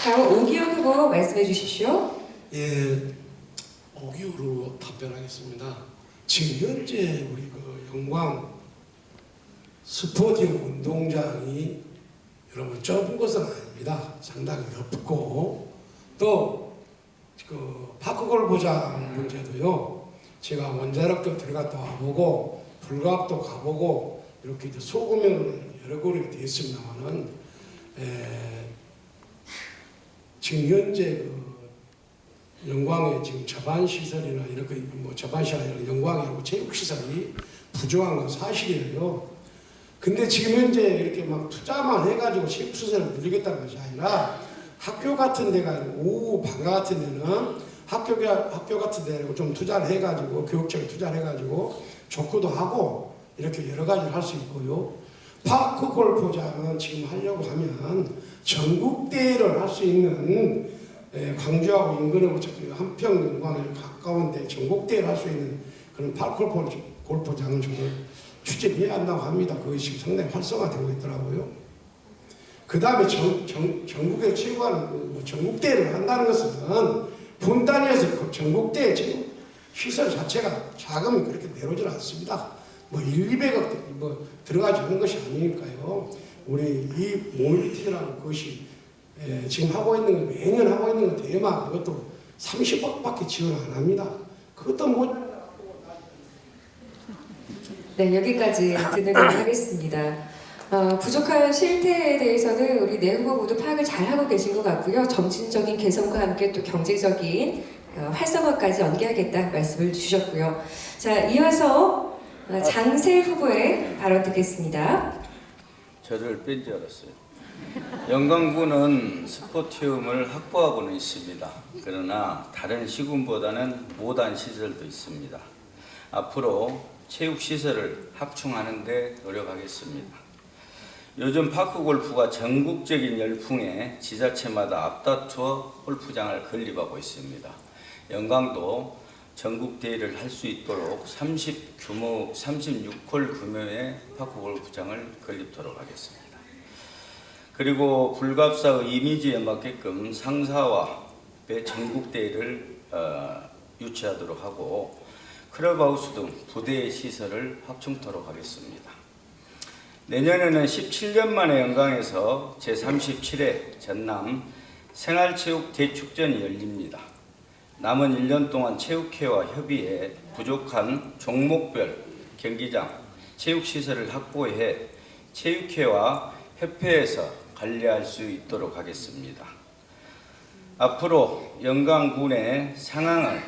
다음 오기현 후보 말씀해 주십시오. 예, 5개월로 답변하겠습니다. 지금 현재 우리 그 영광 스포티움 운동장이 여러분 좁은 것은 아닙니다. 상당히 넓고 또 그 파크 골프장 문제도요. 제가 원자력도 들어갔다 와보고 불가학도 가보고 이렇게 이제 소규모로 여러 곳이 되어 있습니다만은 지금 현재 그 영광의 지금 저반 시설이나 이렇게 뭐 저반 시설이 아니라 영광의 체육 시설이 부족한 건 사실이에요. 근데 지금 현재 이렇게 막 투자만 해가지고 체육 시설을 늘리겠다는 것이 아니라 학교 같은 데가 오후 방과 같은 데는 학교 같은 데는 좀 투자를 해가지고 교육적인 투자를 해가지고 족구도 하고 이렇게 여러 가지를 할 수 있고요. 파크 골프장은 지금 하려고 하면 전국대회를 할 수 있는 광주하고 인근하고 한평 영광에 가까운데 전국대회를 할 수 있는 그런 파크 골프장을 좀 추진해야 한다고 합니다. 그것이 지금 상당히 활성화되고 있더라고요. 그 다음에 전국에 체육관 전국대회를 한다는 것은 분단위에서 그 전국대회 체육 시설 자체가 자금이 그렇게 내려오질 않습니다. 뭐 200억 뭐 들어가지 않은 것이 아니니까요. 우리 이 모빌리티라는 것이 지금 하고 있는 건 매년 하고 있는 건 대마 그것도 30억밖에 지원 안 합니다. 그것도 뭐 네, 여기까지 듣는 걸로 하겠습니다. 부족한 실태에 대해서는 우리 네 후보 모두 파악을 잘하고 계신 것 같고요. 점진적인 개선과 함께 또 경제적인 활성화까지 연계하겠다 말씀을 주셨고요. 자, 이어서 장세 후보의 발언 듣겠습니다. 저를 뺀 줄 알았어요. 영광군은 스포티움을 확보하고는 있습니다. 그러나 다른 시군보다는 모단 시설도 있습니다. 앞으로 체육시설을 확충하는 데 노력하겠습니다. 요즘 파크골프가 전국적인 열풍에 지자체마다 앞다투어 골프장을 건립하고 있습니다. 영광도 전국대회를 할 수 있도록 36홀 규모의 파크골프장을 건립토록 하겠습니다. 그리고 불갑사의 이미지에 맞게끔 상사와 전국대회를 유치하도록 하고 클럽하우스 등 부대 시설을 확충토록 하겠습니다. 내년에는 17년 만에 영광에서 제37회 전남 생활체육 대축전이 열립니다. 남은 1년 동안 체육회와 협의해 부족한 종목별 경기장, 체육시설을 확보해 체육회와 협회에서 관리할 수 있도록 하겠습니다. 앞으로 영광군의 상황을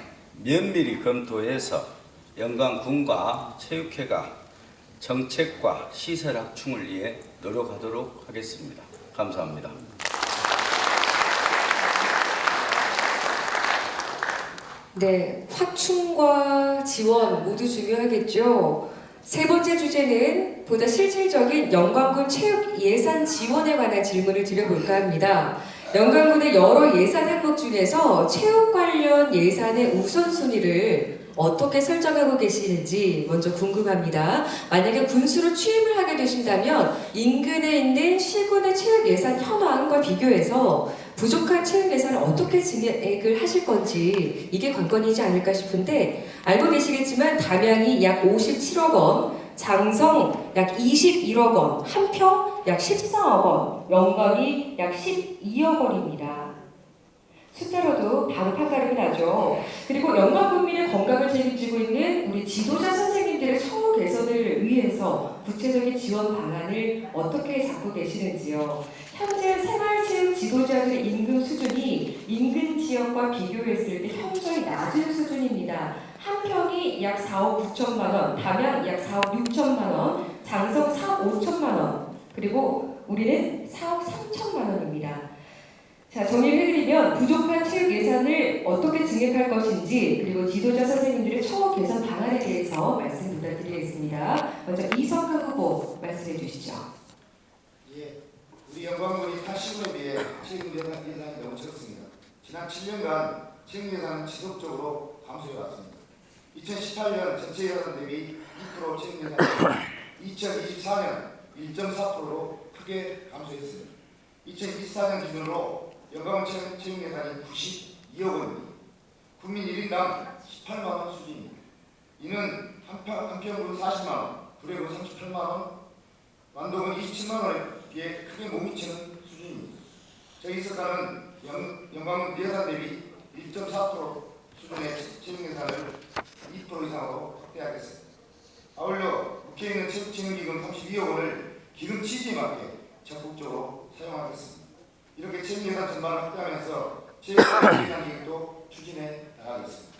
면밀히 검토해서 영광군과 체육회가 정책과 시설 확충을 위해 노력하도록 하겠습니다. 감사합니다. 네, 확충과 지원 모두 중요하겠죠. 세 번째 주제는 보다 실질적인 영광군 체육 예산 지원에 관한 질문을 드려볼까 합니다. 영광군의 여러 예산 항목 중에서 체육 관련 예산의 우선순위를 어떻게 설정하고 계시는지 먼저 궁금합니다. 만약에 군수로 취임을 하게 되신다면 인근에 있는 시군의 체육 예산 현황과 비교해서 부족한 체육 예산을 어떻게 증액을 하실 건지 이게 관건이지 않을까 싶은데, 알고 계시겠지만 담양이 약 57억 원, 장성 약 21억 원, 한평 약 14억 원, 영광이 약 12억 원입니다. 숫자로도 바로 판가름이 나죠. 그리고 영광군민의 건강을 책임지고 있는 우리 지도자 선생님들의 처우 개선을 위해서 구체적인 지원 방안을 어떻게 잡고 계시는지요. 현재 생활체육 지도자들의 임금 수준이 인근 지역과 비교했을 때 현저히 낮은 수준입니다. 한평이 약 4억 9천만 원, 담양 약 4억 6천만 원, 장성 4억 5천만 원, 그리고 우리는 4억 3천만 원입니다. 자, 정리를 해드리면 부족한 체육 예산을 어떻게 증액할 것인지, 그리고 지도자 선생님들의 처우 개선 방안에 대해서 말씀 부탁드리겠습니다. 먼저 이성근 후보 말씀해 주시죠. 예, 우리 영광군이 타 시군에 비해 체육 예산이 너무 적습니다. 지난 7년간 체육 예산은 지속적으로 감소해 왔습니다. 2018년 전체 예산 대비 2% 체육 예산이 2024년 1.4%로 크게 감소했습니다. 2024년 기준으로 영광군 체육 예산이 92억 원입니다. 국민 1인당 18만 원 수준입니다. 이는 한평군 40만 원, 구례군 38만 원, 완도군 27만 원에 비해 크게 못 미치는 수준입니다. 저희 서단은 영광군 예산 대비 1.4% 수준의 체육 예산을 2% 이상으로 확대하겠습니다. 아울러 국회에 있는 체육진흥기금 32억 원을 기금 취지에 맞게 적극적으로 사용하겠습니다. 이렇게 체육 예산 전반을 확대하면서 체육 예산 기금도 추진해 나가겠습니다.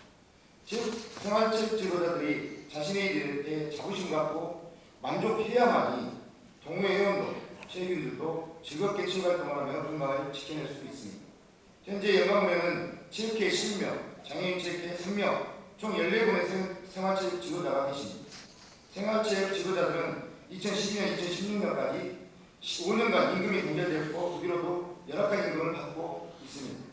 생활체육 지도자들이 자신의 일에 대해 자부심 갖고 만족해야만이 동호회 회원도 체육인들도 즐겁게 체육 활동을 하며 건강을 지켜낼 수 있습니다. 현재 영광군에는 체육회 10명, 장애인 체육회 3명, 총 14분의 생활체육 지도자가 계십니다. 생활체육 지도자들은 2012년, 2016년까지 15년간 임금이 동결되었고 그 뒤로도 열악한 임금을 받고 있습니다.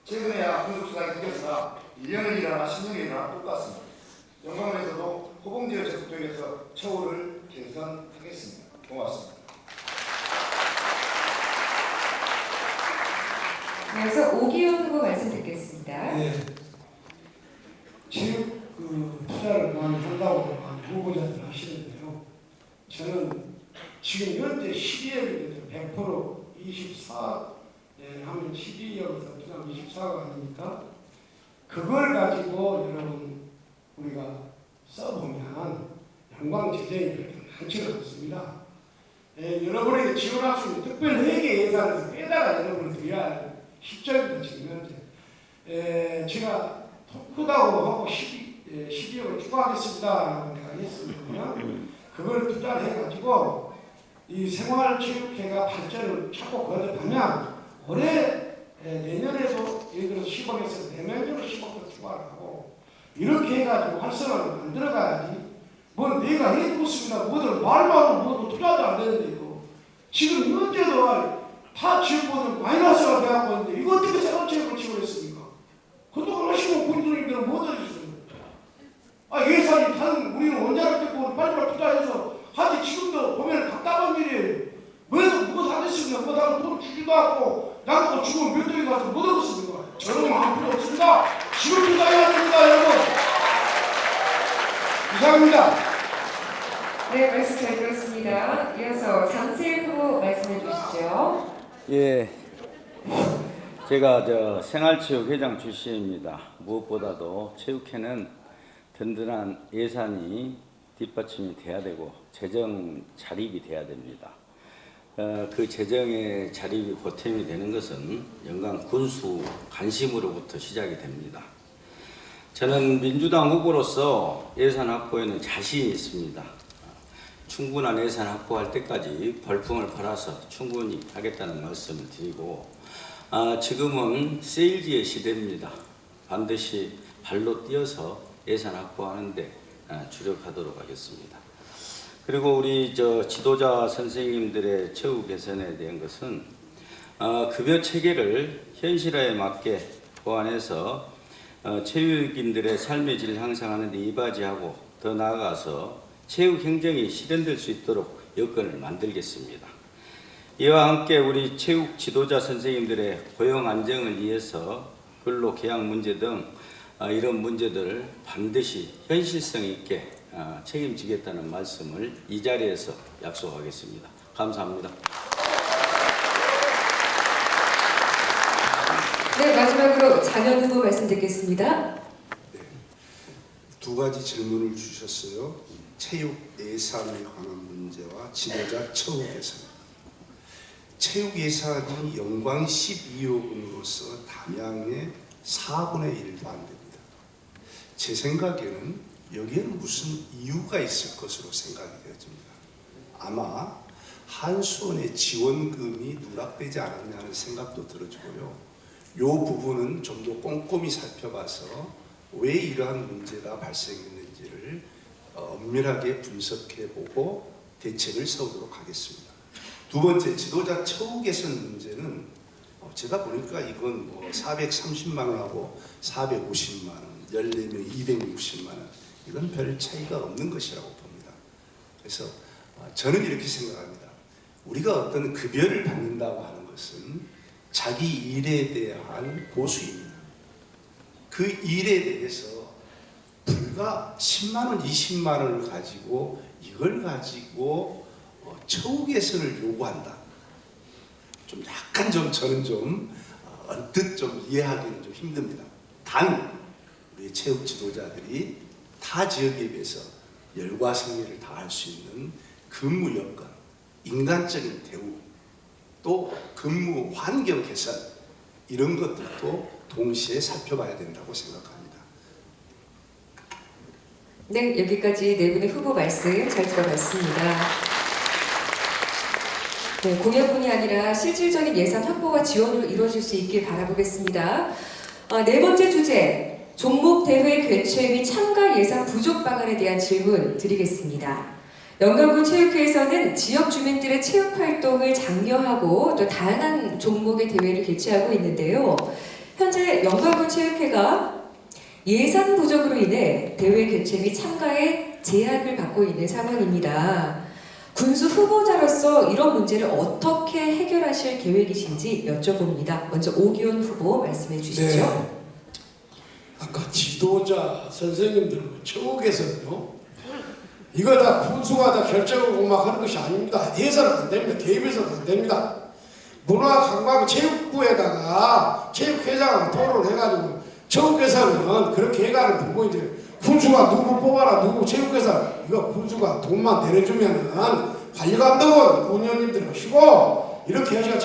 최근에야 공급수당이 생겼으나 1년을 일하나 10년을 일하나 똑같습니다. 영광군에서도 호봉지를 적극적에서 처우를 개선하겠습니다. 고맙습니다. 그래서 오기훈 후보 말씀 듣겠습니다. 네. 체육 투자를 많이 한다고 많이 후보자들 하시는데요. 저는 지금 현재 12월에 100% 24 하면 12월에서 투자 24가 아닙니까? 그걸 가지고 여러분 우리가 써보면 영광 재정이 그렇게 많지는 않습니다. 여러분에게 지원할 수 있는 특별회계 예산에서 빼다가 여러분을 드려야 할 시점입니다. 지금 현재. 제가 크다고 하고 12억을 추가하겠습니다. 내가 했습니다. 그걸 투자를 해가지고 이 생활체육회가 발전을 자꾸 거듭하면 올해 내년에도 예를 들어 10억에서 내년으로 10억을 추가를 하고 이렇게 해가지고 활성화를 만들어가야지 뭐 내가 해주고 있습니다. 뭐들 말만 하고 뭐도 투자도 안 되는데 이거 지금 현재도 다 지역보다 마이너스가 돼갖고 있는데 이거 어떻게 생활체육을 지원했습니까? 그동안 하시고 군수님들은 뭐들 했어요? 예산이 다른 우리는 원자력 때문에 빨리빨리 투자해서 하지 지금도 보면 답답한 일이에요. 왜서 무엇 안 했습니까? 뭐 나는 돈 주기도 하고 나도 죽으면 몇 동에 가서 못 얻었습니까? 저는 안 필요 없습니다. 지금 투자해야 됩니다, 여러분. 이상입니다. 네, 말씀 잘 들었습니다. 이어서 장세일 후보 말씀해 주시죠. 예, 제가 생활체육회장 출신입니다. 무엇보다도 체육회는 든든한 예산이 뒷받침이 돼야 되고 재정 자립이 돼야 됩니다. 그 재정의 자립이 보탬이 되는 것은 영광 군수 관심으로부터 시작이 됩니다. 저는 민주당 후보로서 예산 확보에는 자신이 있습니다. 충분한 예산 확보할 때까지 벌풍을 팔아서 충분히 하겠다는 말씀을 드리고, 지금은 세일즈의 시대입니다. 반드시 발로 뛰어서 예산 확보하는데 주력하도록 하겠습니다. 그리고 우리 지도자 선생님들의 처우 개선에 대한 것은 급여 체계를 현실화에 맞게 보완해서 체육인들의 삶의 질을 향상하는 데 이바지하고 더 나아가서 체육 행정이 실현될 수 있도록 여건을 만들겠습니다. 이와 함께 우리 체육 지도자 선생님들의 고용 안정을 위해서 근로 계약 문제 등 이런 문제들을 반드시 현실성 있게 책임지겠다는 말씀을 이 자리에서 약속하겠습니다. 감사합니다. 네, 마지막으로 장현 후보 말씀 듣겠습니다. 두 가지 질문을 주셨어요. 체육 예산에 관한 문제와 지도자 처우 개선. 체육 예산이 연간 12억 원으로서 담양의 4분의 1도 안 됩니다. 제 생각에는 여기에는 무슨 이유가 있을 것으로 생각이 되어집니다. 아마 한수원의 지원금이 누락되지 않았냐는 생각도 들어지고요. 이 부분은 좀 더 꼼꼼히 살펴봐서 왜 이러한 문제가 발생했는지를 엄밀하게 분석해보고 대책을 세우도록 하겠습니다. 두 번째, 지도자 처우 개선 문제는 제가 보니까 이건 뭐 430만 원하고 450만 원, 14명 260만 원, 이건 별 차이가 없는 것이라고 봅니다. 그래서 저는 이렇게 생각합니다. 우리가 어떤 급여를 받는다고 하는 것은 자기 일에 대한 보수입니다. 그 일에 대해서 불과 10만 원, 20만 원을 가지고 이걸 가지고 처우 개선을 요구한다. 좀 약간 저는 좀 언뜻 좀 이해하기는 좀 힘듭니다. 단 우리 체육 지도자들이 타 지역에 비해서 열과 성의를 다할 수 있는 근무 여건, 인간적인 대우, 또 근무 환경 개선, 이런 것들도 동시에 살펴봐야 된다고 생각합니다. 네, 여기까지 네 분의 후보 말씀 잘 들어봤습니다. 네, 공약뿐이 아니라 실질적인 예산 확보와 지원으로 이루어질 수 있길 바라보겠습니다. 네 번째 주제, 종목 대회 개최 및 참가 예산 부족 방안에 대한 질문 드리겠습니다. 영광군 체육회에서는 지역 주민들의 체육 활동을 장려하고 또 다양한 종목의 대회를 개최하고 있는데요. 현재 영광군 체육회가 예산 부족으로 인해 대회 개최 및 참가에 제약을 받고 있는 상황입니다. 군수 후보자로서 이런 문제를 어떻게 해결하실 계획이신지 여쭤봅니다. 먼저 오기훈 후보 말씀해 주시죠. 네. 아까 지도자 선생님들 체육에서는요, 이거 다 군수가 다 결정하고 막 하는 것이 아닙니다. 예산은 안 됩니다. 개입해서는 안 됩니다. 문화관광체육부에다가 체육회장하고 토론해가지고 체육회사는 그렇게 해가는 거고, 이제 군수가 누구 뽑아라, 누구 체육회사, 이거 군수가 돈만 내려주면은 관리감독은 군의원님들 하시고 이렇게 하시가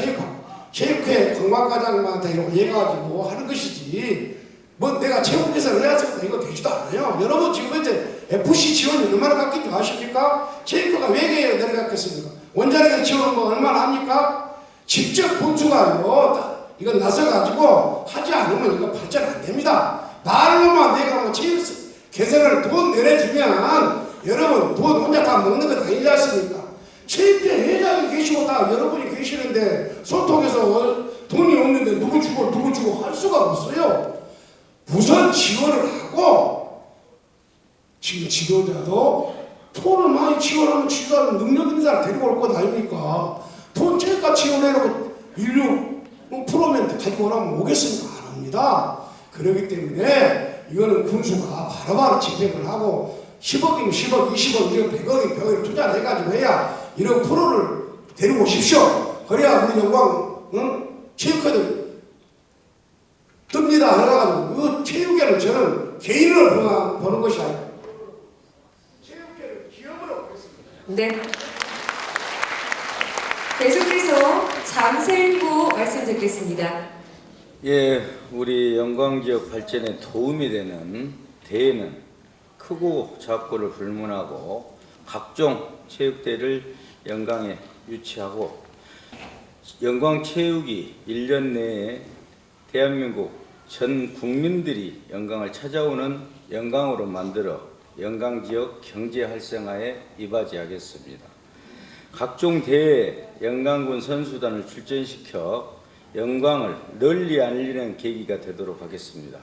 체육회 관광과장님한테 이렇게 얘기해가지고 하는 것이지, 뭐 내가 체육회사를 해야겠다 이거 되지도 않아요. 여러분 지금 이제 FC 지원이 얼마나 깎인지 아십니까? 체육회가 외계에 내려갔겠습니까? 원자력에 지원은 뭐 얼마나 합니까? 직접 군수가요, 이건 나서가지고 하지 않으면 이거 발전 안 됩니다. 말로만 내가 뭐 체육 개선을 돈 내려주면 여러분 돈 혼자 다 먹는 건 아니지 않습니까? 체육회 회장이 계시고 다 여러분이 계시는데 소통해서 돈이 없는데 누구 주고 할 수가 없어요. 우선 지원을 하고, 지금 지도자도 돈을 많이 지원하면 지도자는 능력 있는 사람 데리고 올 것 아닙니까? 돈 제가 지원해놓고 인류 프로그램 가지고 오라면 오겠습니까? 안 합니다. 그렇기 때문에 이거는 군수가 바로바로 집행을 하고 10억이면 10억, 20억, 100억이면 100억을 투자를 해가지고 해야 이런 프로를 데리고 오십시오. 그래야 우리 영광 체육회들 뜹니다. 그래가지고 이 체육회는 저는 개인으로 보는 것이 아니고 체육회를 기업으로 보겠습니다. 네. 계속해서 장세일 후보 말씀 듣겠습니다. 예, 우리 영광지역 발전에 도움이 되는 대회는 크고 작고를 불문하고 각종 체육대회를 영광에 유치하고 영광체육이 1년 내에 대한민국 전 국민들이 영광을 찾아오는 영광으로 만들어 영광지역 경제 활성화에 이바지하겠습니다. 각종 대회에 영광군 선수단을 출전시켜 영광을 널리 알리는 계기가 되도록 하겠습니다.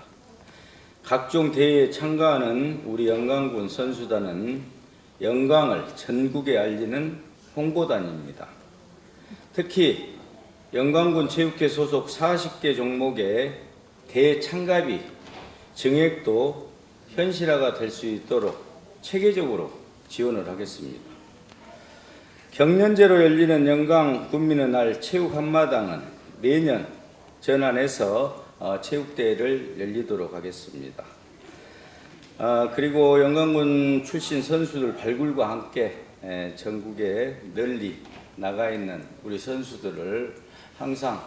각종 대회에 참가하는 우리 영광군 선수단은 영광을 전국에 알리는 홍보단입니다. 특히 영광군 체육회 소속 40개 종목의 대회 참가비 증액도 현실화가 될 수 있도록 체계적으로 지원을 하겠습니다. 경년제로 열리는 영광 군민의 날 체육 한마당은 매년 전환해서 체육대회를 열리도록 하겠습니다. 그리고 영광군 출신 선수들 발굴과 함께 전국에 널리 나가 있는 우리 선수들을 항상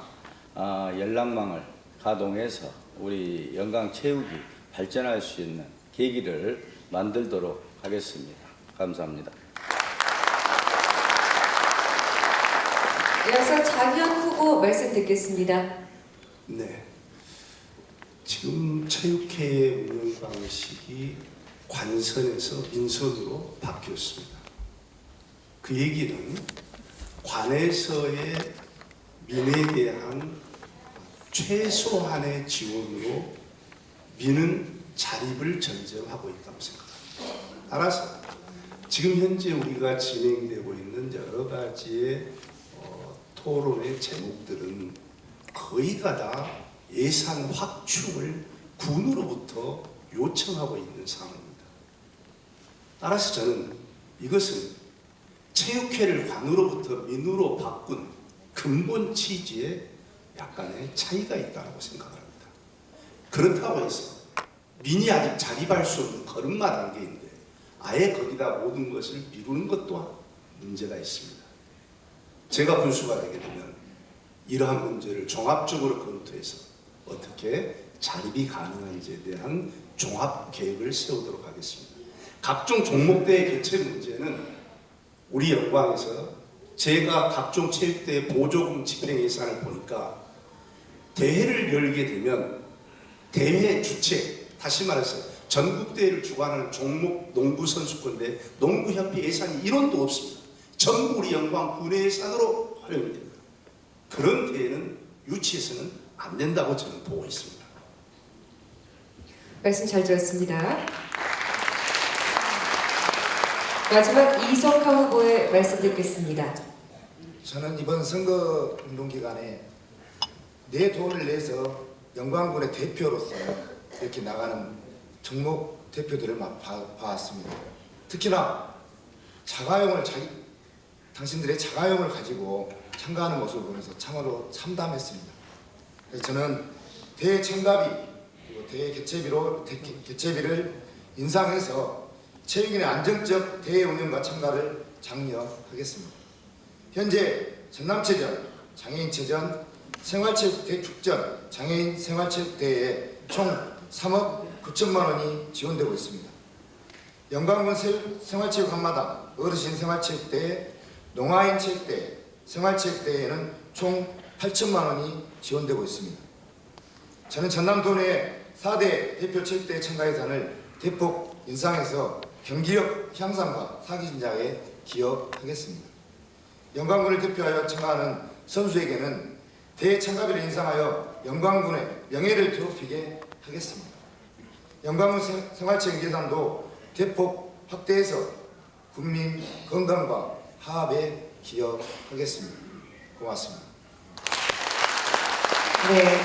연락망을 가동해서 우리 영광체육이 발전할 수 있는 계기를 만들도록 하겠습니다. 감사합니다. 이어서 장현 후보 말씀 듣겠습니다. 네. 지금 체육회의 운영 방식이 관선에서 민선으로 바뀌었습니다. 그 얘기는 관에서의 민에 대한 최소한의 지원으로 민은 자립을 전제하고 있다고 생각합니다. 따라서 지금 현재 우리가 진행되고 있는 여러 가지의 토론의 제목들은 거의가 다 예산 확충을 군으로부터 요청하고 있는 상황입니다. 따라서 저는 이것은 체육회를 관으로부터 민으로 바꾼 근본 취지에 약간의 차이가 있다고 생각을 합니다. 그렇다고 해서 민이 아직 자립할 수 없는 걸음마 단계인데 아예 거기다 모든 것을 미루는 것 또한 문제가 있습니다. 제가 군수가 되게 되면 이러한 문제를 종합적으로 검토해서 어떻게 자립이 가능한지에 대한 종합 계획을 세우도록 하겠습니다. 각종 종목대회 개최 문제는 우리 영광에서 제가 각종 체육대회 보조금 집행 예산을 보니까 대회를 열게 되면 대회 주체, 다시 말해서 전국대회를 주관하는 종목 농구선수권대 농구협회 예산이 1원도 없습니다. 전부 우리 영광 군의 예산으로 활용이 됩니다. 그런 대회는 유치해서는 안 된다고 저는 보고 있습니다. 말씀 잘 들었습니다. 마지막 이성하 후보의 말씀 듣겠습니다. 저는 이번 선거 운동 기간에 내 돈을 내서 영광군의 대표로서 이렇게 나가는 종목 대표들을 봐왔습니다. 특히나 당신들의 자가용을 가지고 참가하는 모습을 보면서 참으로 참담했습니다. 그래서 저는 대회 참가비 그리고 대회 개최비를 인상해서 체육인의 안정적 대회 운영과 참가를 장려하겠습니다. 현재 전남체전, 장애인체전, 생활체육대축전, 장애인 생활체육대회에 총 3억 9천만 원이 지원되고 있습니다. 영광군 생활체육 한마당, 어르신 생활체육대회, 농아인 체육대회, 생활체육대회에는 총 8천만 원이 지원되고 있습니다. 저는 전남도내 4대 대표 체육대회 참가 예산을 대폭 인상해서 경기력 향상과 사기 진작에 기여하겠습니다. 영광군을 대표하여 참가하는 선수에게는 대회 참가비를 인상하여 영광군의 명예를 괴롭히게 하겠습니다. 영광군 생활체육 예산도 대폭 확대해서 국민 건강과 화합에 기여하겠습니다. 고맙습니다. 네.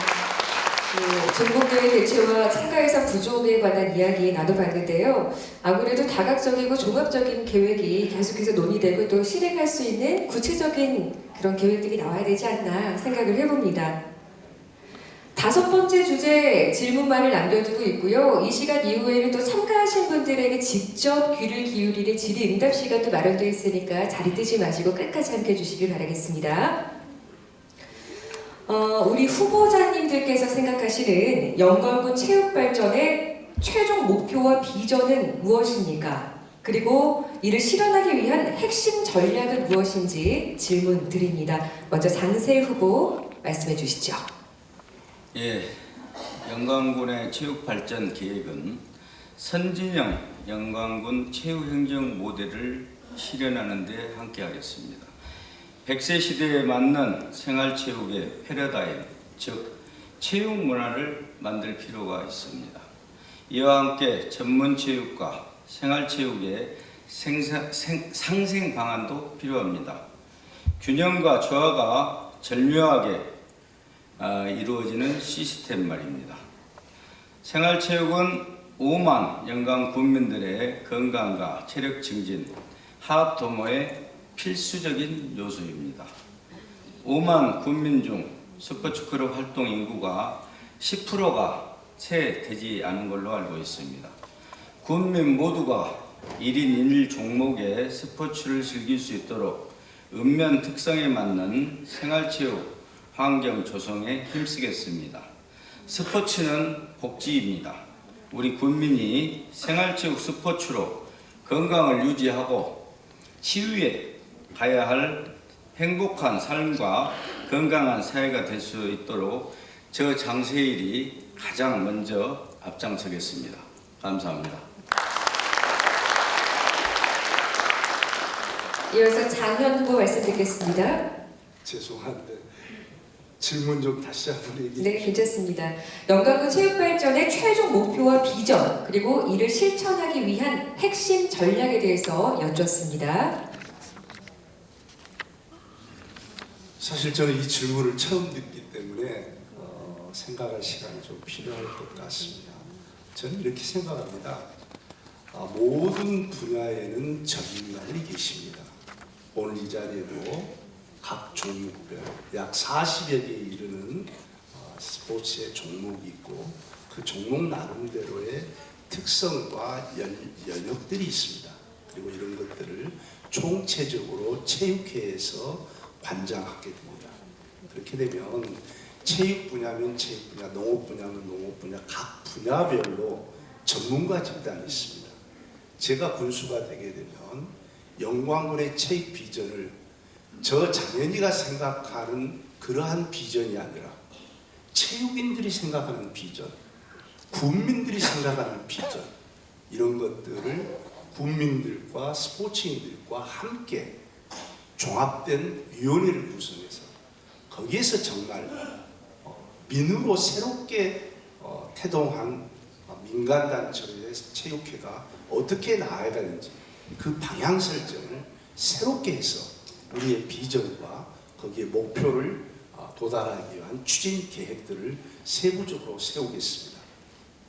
전국대회 개최와 참가 예산 부족에 관한 이야기 나눠봤는데요. 아무래도 다각적이고 종합적인 계획이 계속해서 논의되고 또 실행할 수 있는 구체적인 그런 계획들이 나와야 되지 않나 생각을 해봅니다. 5번째 주제 질문만을 남겨두고 있고요. 이 시간 이후에는 또 참가하신 분들에게 직접 귀를 기울이는 질의응답 시간도 마련되어 있으니까 자리 뜨지 마시고 끝까지 함께해 주시길 바라겠습니다. 우리 후보자님들께서 생각하시는 영광군 체육 발전의 최종 목표와 비전은 무엇입니까? 그리고 이를 실현하기 위한 핵심 전략은 무엇인지 질문 드립니다. 먼저 장세 후보 말씀해 주시죠. 예, 영광군의 체육 발전 계획은 선진형 영광군 체육 행정 모델을 실현하는 데 함께하겠습니다. 100세 시대에 맞는 생활체육의 패러다임, 즉 체육 문화를 만들 필요가 있습니다. 이와 함께 전문체육과 생활체육의 상생 방안도 필요합니다. 균형과 조화가 절묘하게 이루어지는 시스템 말입니다. 생활체육은 5만 영광 군민들의 건강과 체력 증진, 하합 도모의 필수적인 요소입니다. 5만 군민 중 스포츠클럽 활동 인구가 10%가 채 되지 않은 걸로 알고 있습니다. 군민 모두가 1인 1 종목의 스포츠를 즐길 수 있도록 읍면 특성에 맞는 생활체육 환경 조성에 힘쓰겠습니다. 스포츠는 복지입니다. 우리 군민이 생활체육 스포츠로 건강을 유지하고 치유에 가야 할 행복한 삶과 건강한 사회가 될 수 있도록 저 장세일이 가장 먼저 앞장서겠습니다. 감사합니다. 이어서 장현 후보 말씀 드리겠습니다. 죄송한데 질문 좀 다시 한번 얘기해 주시죠. 네, 괜찮습니다. 영광군 체육발전의 최종 목표와 비전, 그리고 이를 실천하기 위한 핵심 전략에 대해서 여쭙습니다. 사실 저는 이 질문을 처음 듣기 때문에 생각할 시간이 좀 필요할 것 같습니다. 저는 이렇게 생각합니다. 모든 분야에는 전문가들이 계십니다. 오늘 이 자리에도 각 종목별 약 40여 개에 이르는 스포츠의 종목이 있고 그 종목 나름대로의 특성과 연역들이 있습니다. 그리고 이런 것들을 총체적으로 체육회에서 관장하게 됩니다. 그렇게 되면 체육 분야면 체육 분야, 농업 분야면 농업 분야, 각 분야별로 전문가 집단이 있습니다. 제가 군수가 되게 되면 영광군의 체육 비전을 저 장현이가 생각하는 그러한 비전이 아니라 체육인들이 생각하는 비전, 군민들이 생각하는 비전, 이런 것들을 군민들과 스포츠인들과 함께 종합된 위원회를 구성해서 거기에서 정말 민으로 새롭게 태동한 민간단체의 체육회가 어떻게 나아야 되는지 그 방향 설정을 새롭게 해서 우리의 비전과 거기에 목표를 도달하기 위한 추진 계획들을 세부적으로 세우겠습니다.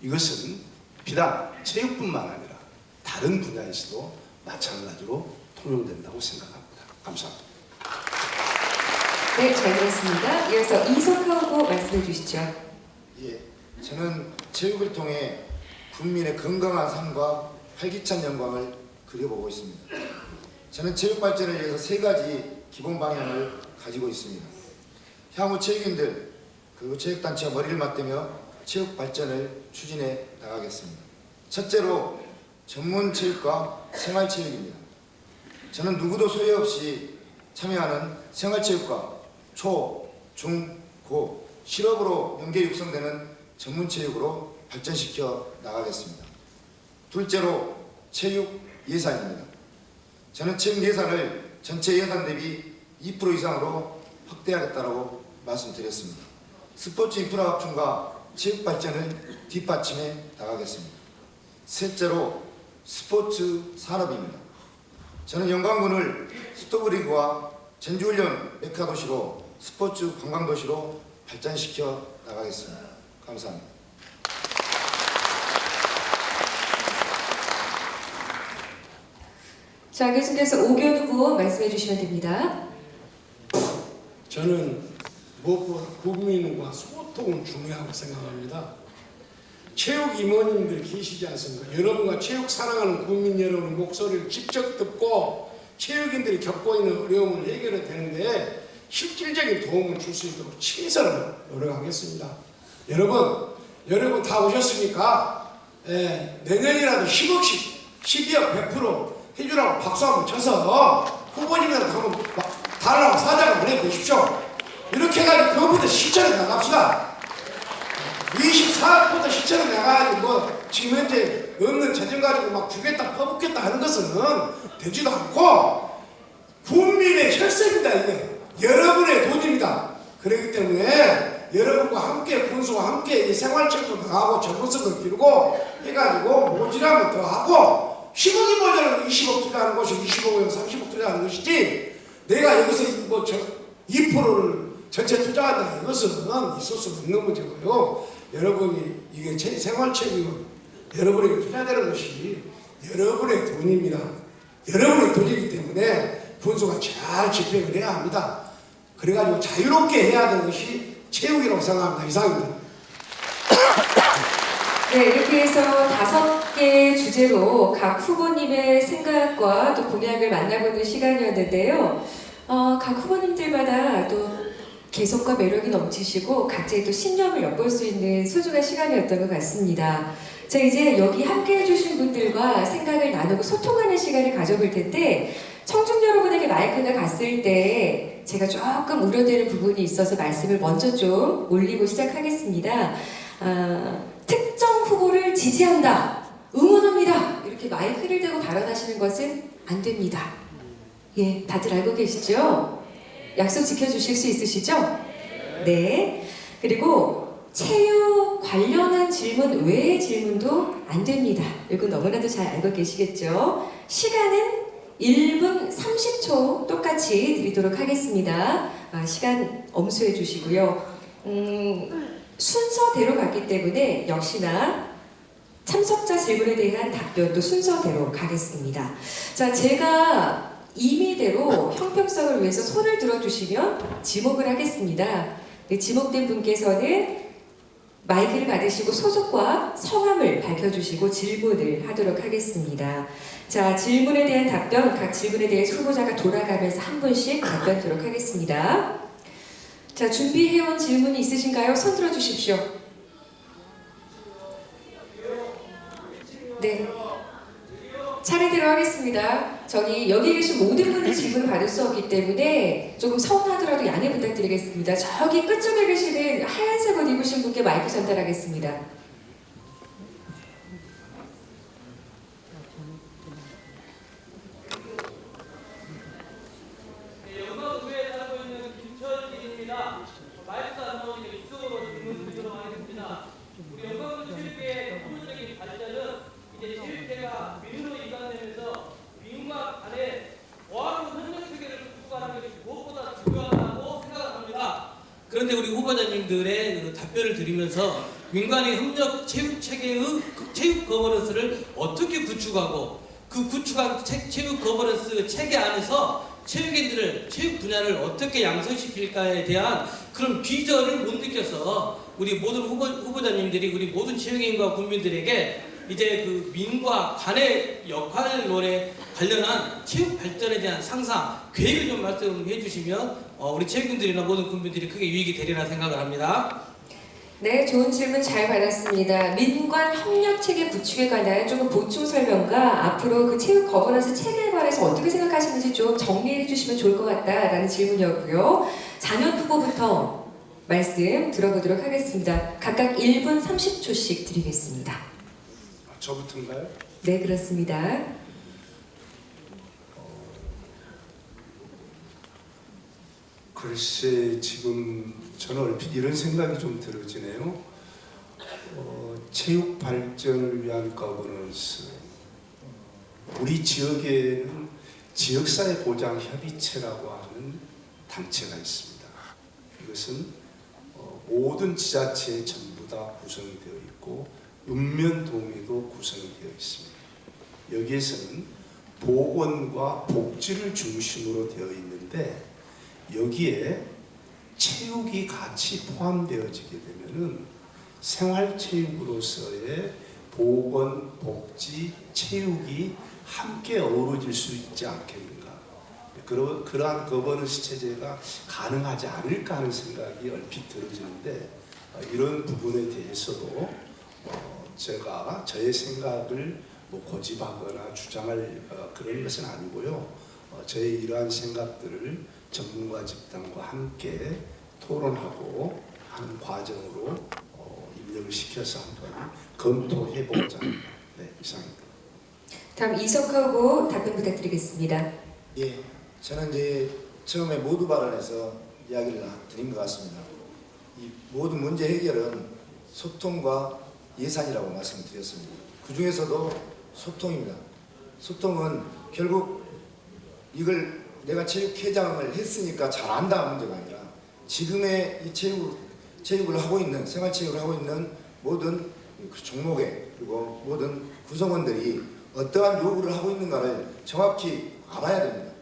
이것은 비단 체육뿐만 아니라 다른 분야에서도 마찬가지로 통용된다고 생각합니다. 감사합니다. 네, 잘 들었습니다. 이어서 이석하 후보 말씀해 주시죠. 예, 저는 체육을 통해 국민의 건강한 삶과 활기찬 영광을 그려보고 있습니다. 저는 체육 발전을 위해서 세 가지 기본 방향을 가지고 있습니다. 향후 체육인들 그리고 체육단체와 머리를 맞대며 체육 발전을 추진해 나가겠습니다. 첫째로 전문 체육과 생활 체육입니다. 저는 누구도 소외 없이 참여하는 생활 체육과 초, 중, 고, 실업으로 연계 육성되는 전문 체육으로 발전시켜 나가겠습니다. 둘째로 체육 예산입니다. 저는 체육 예산을 전체 예산 대비 2% 이상으로 확대하겠다고 말씀드렸습니다. 스포츠 인프라 확충과 체육 발전을 뒷받침해 나가겠습니다. 셋째로 스포츠 산업입니다. 저는 영광군을 스토브리그와 전주훈련 메카도시로 스포츠 관광도시로 발전시켜 나가겠습니다. 감사합니다. 자, 계속해서 오견 후보 말씀해 주시면 됩니다. 저는 무엇보다 국민과 소통은 중요하고 생각합니다. 체육 임원님들이 계시지 않습니까? 여러분과 체육 사랑하는 국민 여러분의 목소리를 직접 듣고 체육인들이 겪고 있는 어려움을 해결해야 되는데 실질적인 도움을 줄 수 있도록 최선을 노력하겠습니다. 여러분 다 오셨으니까 내년이라도 힘없이 12억 100% 해주라고 박수 한번 쳐서 후보님들한테 한번 달라고 사장을 보내보십시오. 이렇게 해가지고 그거부터 실천해 나갑시다. 24억부터 실천해 나가가지고 뭐 지금 현재 없는 재정 가지고 막 주겠다 퍼붓겠다 하는 것은 되지도 않고 국민의 혈세입니다. 이게 여러분의 돈입니다. 그렇기 때문에 여러분과 함께 군수와 함께 이 생활책도 나가고 정보성도 기르고 해가지고 모지라면 더 하고 10억이 모자라면 20억 투자하는 것이 25억 30억 투자하는 것이지 내가 여기서 뭐 2%를 전체 투자한다 이것은 있을 수 없는 문제고요. 여러분이 이게 생활책임은 여러분에게 투자되는 것이 여러분의 돈입니다. 여러분의 돈이기 때문에 군수가 잘 집행을 해야 합니다. 그래가지고 자유롭게 해야 되는 것이 체육이라고 생각합니다. 이상입니다. 네, 이렇게 해서 5개 주제로 각 후보님의 생각과 또 공약을 만나보는 시간이었는데요. 각 후보님들마다 또 개성과 매력이 넘치시고 각자의 또 신념을 엿볼 수 있는 소중한 시간이었던 것 같습니다. 자, 이제 여기 함께 해주신 분들과 생각을 나누고 소통하는 시간을 가져볼 텐데 청중 여러분에게 마이크가 갔을 때 제가 조금 우려되는 부분이 있어서 말씀을 먼저 좀 올리고 시작하겠습니다. 특정 후보를 지지한다, 응원합니다 이렇게 마이크를 대고 발언하시는 것은 안 됩니다. 예, 다들 알고 계시죠? 약속 지켜주실 수 있으시죠? 네. 그리고 체육 관련한 질문 외의 질문도 안 됩니다. 이건 너무나도 잘 알고 계시겠죠? 시간은 1분 30초 똑같이 드리도록 하겠습니다. 시간 엄수해 주시고요. 순서대로 갔기 때문에 역시나 참석자 질문에 대한 답변도 순서대로 가겠습니다. 자, 제가 임의대로 형평성을 위해서 손을 들어주시면 지목을 하겠습니다. 지목된 분께서는 마이크를 받으시고 소속과 성함을 밝혀주시고 질문을 하도록 하겠습니다. 자, 질문에 대한 답변, 각 질문에 대해서 후보자가 돌아가면서 한 분씩 답변하도록 하겠습니다. 자, 준비해온 질문이 있으신가요? 손 들어주십시오. 네. 차례대로 하겠습니다. 여기 계신 모든 분들 질문을 받을 수 없기 때문에 조금 서운하더라도 양해 부탁드리겠습니다. 저기 끝쪽에 계시는 하얀색 옷 입으신 분께 마이크 전달하겠습니다. 영광구에 살고 있는 김철진입니다. 마이크 안 나오니까 이쪽으로 질문 드리도록 하겠습니다. 우리 영광구 체육계의 효율적인 발전은 이제 체육계가 민으로 이관되면서 민과 간의 보완 협력 체계를 구축하는 것이 무엇보다 중요하다고 생각합니다. 그런데 우리 후보자님들의 그 답변을 드리면서 민간의 협력 체육 체계의 체육 거버넌스를 어떻게 구축하고 그 구축한 체육 거버넌스 체계 안에서 체육인들을 체육 분야를 어떻게 양성시킬까에 대한 그런 비전을 못 느껴서 우리 모든 후보자님들이 우리 모든 체육인과 국민들에게 이제 그 민과 관의 역할론에 관련한 체육 발전에 대한 상상, 계획을 좀 말씀해 주시면 우리 체육인들이나 모든 국민들이 크게 유익이 되리라 생각을 합니다. 네, 좋은 질문 잘 받았습니다. 민관 협력 체계 구축에 관한 조금 보충 설명과 앞으로 그 체육 거버넌스 체계에 관해서 어떻게 생각하시는지 좀 정리해 주시면 좋을 것 같다라는 질문이었고요. 장현 후보부터 말씀 들어보도록 하겠습니다. 각각 1분 30초씩 드리겠습니다. 저부터인가요? 네, 그렇습니다. 글쎄 지금 저는 얼핏 이런 생각이 좀 들어지네요. 체육 발전을 위한 거버넌스. 우리 지역에는 지역사회 보장 협의체라고 하는 단체가 있습니다. 이것은 모든 지자체에 전부 다 구성되어 있고 읍면동에도 구성되어 있습니다. 여기에서는 보건과 복지를 중심으로 되어 있는데 여기에 체육이 같이 포함되어지게 되면은 생활체육으로서의 보건, 복지, 체육이 함께 어우러질 수 있지 않겠는가. 그러한 거버넌스 체제가 가능하지 않을까 하는 생각이 얼핏 들어지는데 이런 부분에 대해서도 제가 저의 생각을 뭐 고집하거나 주장할 그런 것은 아니고요. 저희 이러한 생각들을 전문가 집단과 함께 토론하고 하는 과정으로 입력을 시켜서 한번 검토해보고자 합니다. 네, 이상입니다. 다음 이석하 후보 답변 부탁드리겠습니다. 예, 저는 이제 처음에 모두 발언에서 이야기를 드린 것 같습니다. 이 모든 문제 해결은 소통과 예산이라고 말씀을 드렸습니다. 그 중에서도 소통입니다. 소통은 결국 이걸 내가 체육회장을 했으니까 잘한다 문제가 아니라 지금의 이 체육을 하고 있는 생활체육을 하고 있는 모든 그 종목에 그리고 모든 구성원들이 어떠한 요구를 하고 있는가를 정확히 알아야 됩니다.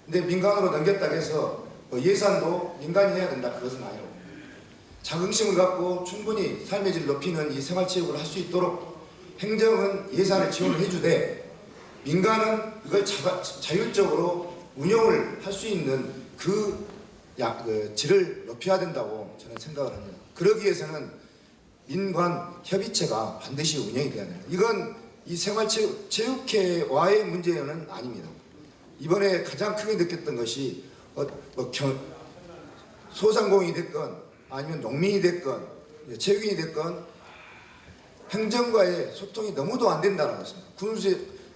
근데 민간으로 넘겼다고 해서 예산도 민간이 해야 된다 그것은 아니라고 봅니다. 자긍심을 갖고 충분히 삶의 질을 높이는 이 생활체육을 할 수 있도록 행정은 예산을 지원을 해주되 민간은 이걸 자율적으로 운영을 할 수 있는 그 질을 높여야 된다고 저는 생각을 합니다. 그러기 위해서는 민관 협의체가 반드시 운영이 돼야 됩니다. 이건 이 생활체육회와의 문제는 아닙니다. 이번에 가장 크게 느꼈던 것이 소상공인이 됐건 아니면 농민이 됐건 체육인이 됐건 행정과의 소통이 너무도 안 된다는 것입니다.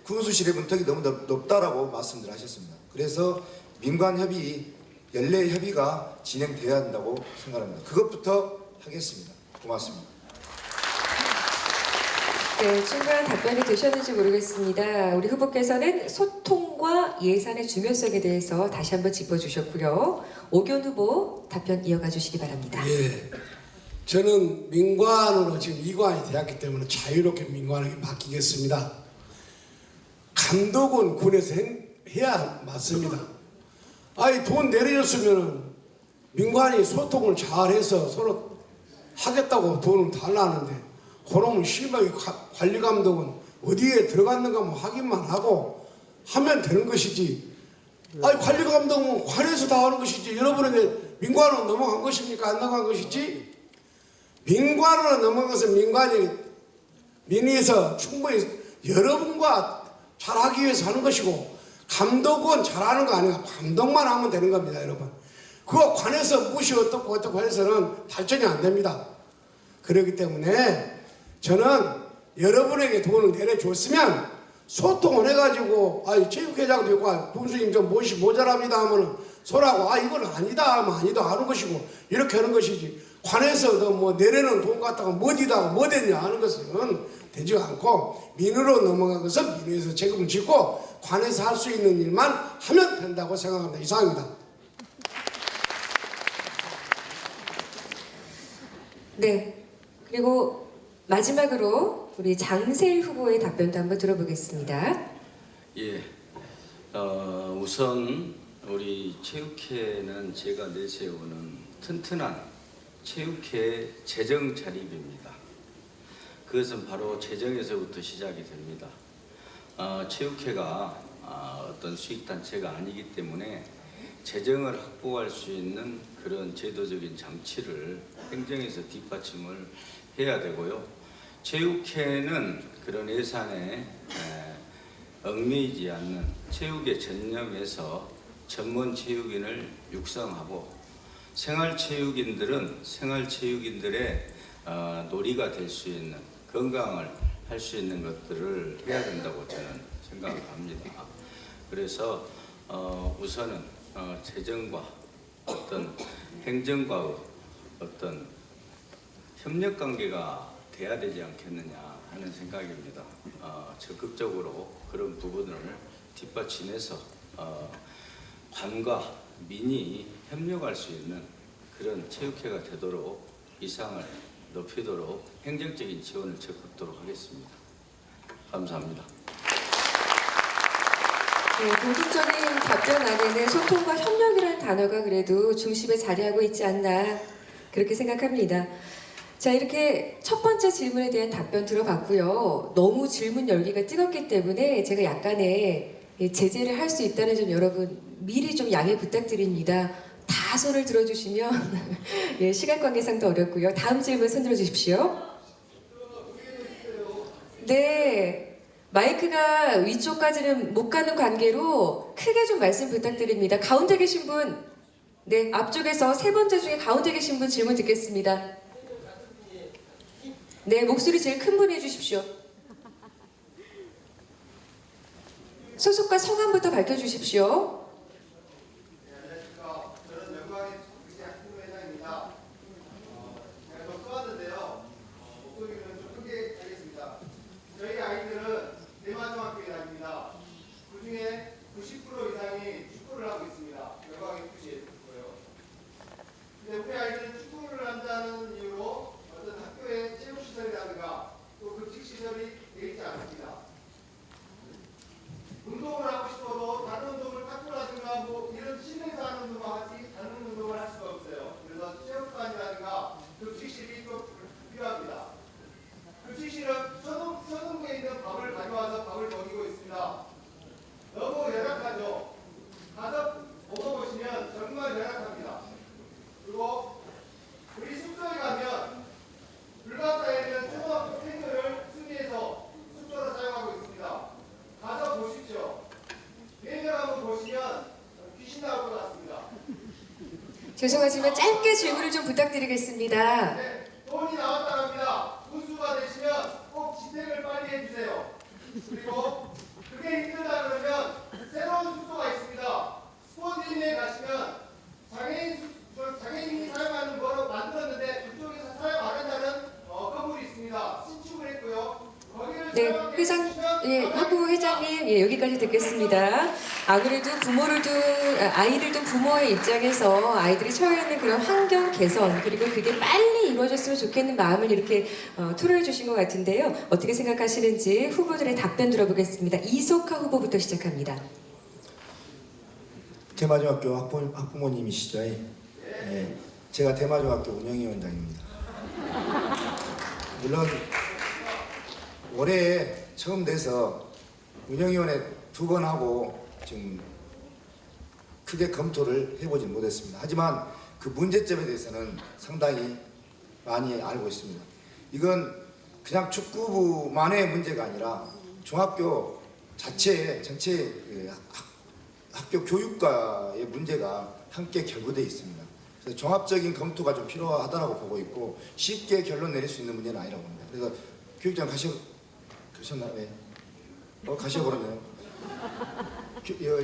군수실의 문턱이 너무 높다라고 말씀들 하셨습니다. 그래서 민관협의, 연례협의가 진행돼야 한다고 생각합니다. 그것부터 하겠습니다. 고맙습니다. 네, 충분한 답변이 되셨는지 모르겠습니다. 우리 후보께서는 소통과 예산의 중요성에 대해서 다시 한번 짚어주셨고요. 오견 후보 답변 이어가 주시기 바랍니다. 예, 저는 민관으로 지금 이관이 되었기 때문에 자유롭게 민관에게 맡기겠습니다. 감독은 군에서 해야 맞습니다. 아니 돈 내려줬으면 민관이 소통을 잘해서 서로 하겠다고 돈을 달라는데 그러면 심하게 관리감독은 어디에 들어갔는가 뭐 확인만 하고 하면 되는 것이지. 아니 관리감독은 관에서 다 하는 것이지. 여러분에게 민관으로 넘어간 것입니까? 안 넘어간 것이지? 민관으로 넘어간 것은 민의에서 충분히 여러분과 잘하기 위해서 하는 것이고 감독은 잘하는 거 아니야. 감독만 하면 되는 겁니다, 여러분. 그거 관에서 무시 어떻고 해서는 발전이 안 됩니다. 그렇기 때문에 저는 여러분에게 돈을 내려줬으면 소통을 해가지고 체육회장도 있고 군수님 좀 모자랍니다 하면은 소라고 이건 아니다 하면 아니다 하는 것이고 이렇게 하는 것이지. 관에서 뭐 내려는 돈 갖다가 뭐디다가 뭐 됐냐 하는 것은 되지 않고 민으로 넘어간 것은 민에서 책임을 짓고 관에서 할 수 있는 일만 하면 된다고 생각합니다. 이상입니다. 네, 그리고 마지막으로 우리 장세일 후보의 답변도 한번 들어보겠습니다. 예, 우선 우리 체육회는 제가 내세우는 튼튼한 체육회 재정 자립입니다. 그것은 바로 재정에서부터 시작이 됩니다. 체육회가 어떤 수익단체가 아니기 때문에 재정을 확보할 수 있는 그런 제도적인 장치를 행정에서 뒷받침을 해야 되고요. 체육회는 그런 예산에 얽매이지 않는 체육에 전념해서 전문 체육인을 육성하고 생활체육인들은 생활체육인들의 놀이가 될 수 있는 건강을 할 수 있는 것들을 해야 된다고 저는 생각을 합니다. 그래서 우선은 재정과 어떤 행정과의 어떤 협력 관계가 돼야 되지 않겠느냐 하는 생각입니다. 적극적으로 그런 부분을 뒷받침해서 관과 민이 협력할 수 있는 그런 체육회가 되도록 이상을 높이도록 행정적인 지원을 적극토록 하겠습니다. 감사합니다. 네, 공통적인 답변 안에는 소통과 협력이라는 단어가 그래도 중심에 자리하고 있지 않나 그렇게 생각합니다. 자, 이렇게 첫 번째 질문에 대한 답변 들어봤고요. 너무 질문 열기가 뜨겁기 때문에 제가 약간의 제재를 할 수 있다는 점 여러분 미리 좀 양해 부탁드립니다. 다 손을 들어주시면 예, 시간 관계상도 어렵고요. 다음 질문 손 들어주십시오. 네. 마이크가 위쪽까지는 못 가는 관계로 크게 좀 말씀 부탁드립니다. 가운데 계신 분, 네, 앞쪽에서 세 번째 중에 가운데 계신 분 질문 듣겠습니다. 네, 목소리 제일 큰 분 해주십시오. 소속과 성함부터 밝혀주십시오. 안녕하십니까. 저는 영광의 국제 학부 회장입니다. 제가 좀 써왔는데요. 목소리는 좀 크게 하겠습니다. 저희 아이들은 대마중학교에 다닙니다. 그 중에 90% 이상이 축구를 하고 있습니다. 영광의 축구예요. 근데 우리 아이들은 축구를 한다는 이유로 어떤 학교의 체육시설이라든가 또 급식시설이 되어 있지 않습니다. 운동을 하고 싶어도 다른 운동을 탁구라든가 뭐 이런 실내에서 하는 운동과 같이 다른 운동을 할 수가 없어요. 그래서 체육관이라든가 급식실이 좀 필요합니다. 급식실은 초등부에 있는 밥을 가져와서 밥을 먹이고 있습니다. 너무 열악하죠. 가서 먹어보시면 정말 열악합니다. 그리고 우리 숙소에 가면 불가사에 있는 초등학교 탱크를 수리해서 숙소로 사용하고 있습니다. 가서 보십시오. 매년 한번 보시면 귀신 나올 것 같습니다. 죄송하지만 짧게 질문을 좀 부탁드리겠습니다. 네, 돈이 나왔다 합니다. 군수가 되시면 꼭 집행을 빨리 해주세요. 그리고 그게 힘들다 그러면 새로운 숙소가 있습니다. 스포츠인에 가시면 장애인이 사용하는 거로 만들었는데 그쪽에서 사용 안 한다는 건물이 있습니다. 신축을 했고요. 거기를 네, 사용하게 회장, 해주시면 예, 학부 회장님, 예, 여기까지 듣겠습니다. 아무래도 아이를 둔 부모의 입장에서 아이들이 처해 있는 그런 환경 개선, 그리고 그게 빨리 이루어졌으면 좋겠는 마음을 이렇게 토로해 주신 것 같은데요. 어떻게 생각하시는지 후보들의 답변 들어보겠습니다. 이석하 후보부터 시작합니다. 대마중학교 학부모님이시죠? 네, 제가 대마중학교 운영위원장입니다. 물론 올해 처음 돼서 운영위원회 2번 하고 지금 크게 검토를 해보지 못했습니다. 하지만 그 문제점에 대해서는 상당히 많이 알고 있습니다. 이건 그냥 축구부만의 문제가 아니라 중학교 자체의 전체 학교 교육과의 문제가 함께 결부되어 있습니다. 그래서 종합적인 검토가 좀 필요하다고 보고 있고 쉽게 결론 내릴 수 있는 문제는 아니라고 봅니다. 그래서 교육장 가셨나요? 네. 가셔버렸네요.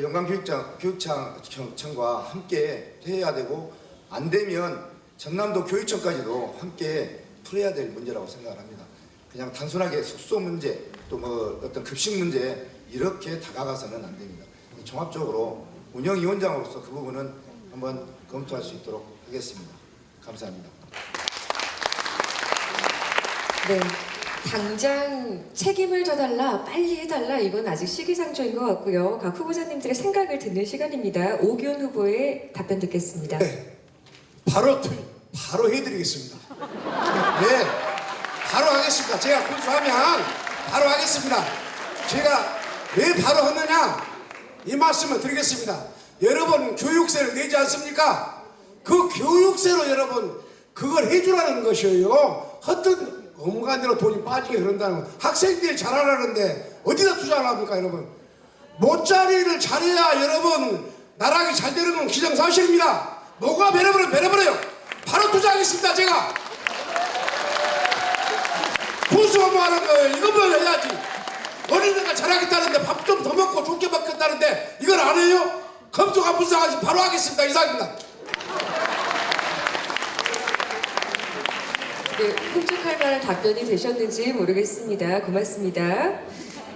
영광교육청과 함께 해야 되고 안 되면 전남도 교육청까지도 함께 풀어야 될 문제라고 생각을 합니다. 그냥 단순하게 숙소 문제 또 뭐 어떤 급식 문제 이렇게 다가가서는 안 됩니다. 종합적으로 운영위원장으로서 그 부분은 한번 검토할 수 있도록 하겠습니다. 감사합니다. 네. 당장 책임을 져달라, 빨리 해달라, 이건 아직 시기상조인 것 같고요. 각 후보자님들의 생각을 듣는 시간입니다. 오기훈 후보의 답변 듣겠습니다. 네, 바로 해드리겠습니다. 네, 바로 하겠습니다. 제가 군수하면 바로 하겠습니다. 제가 왜 바로 하느냐 이 말씀을 드리겠습니다. 여러분 교육세를 내지 않습니까? 그 교육세로 여러분 그걸 해주라는 것이에요. 어떤 엄간대로 돈이 빠지게 그런다는 거. 학생들이 잘하라는데 어디다 투자를 합니까 여러분? 모짜리를 잘해야 여러분 나라가 잘 되는 건 기정사실입니다. 뭐가 배려버려요. 바로 투자하겠습니다. 제가 군수업무 하는 거예요. 이것만 해야지. 어린애가 잘하겠다는데 밥 좀 더 먹고 좋게 먹겠다는데 이걸 안 해요? 검토가 불쌍하지 바로 하겠습니다. 이상입니다. 네, 흡족할 만한 답변이 되셨는지 모르겠습니다. 고맙습니다.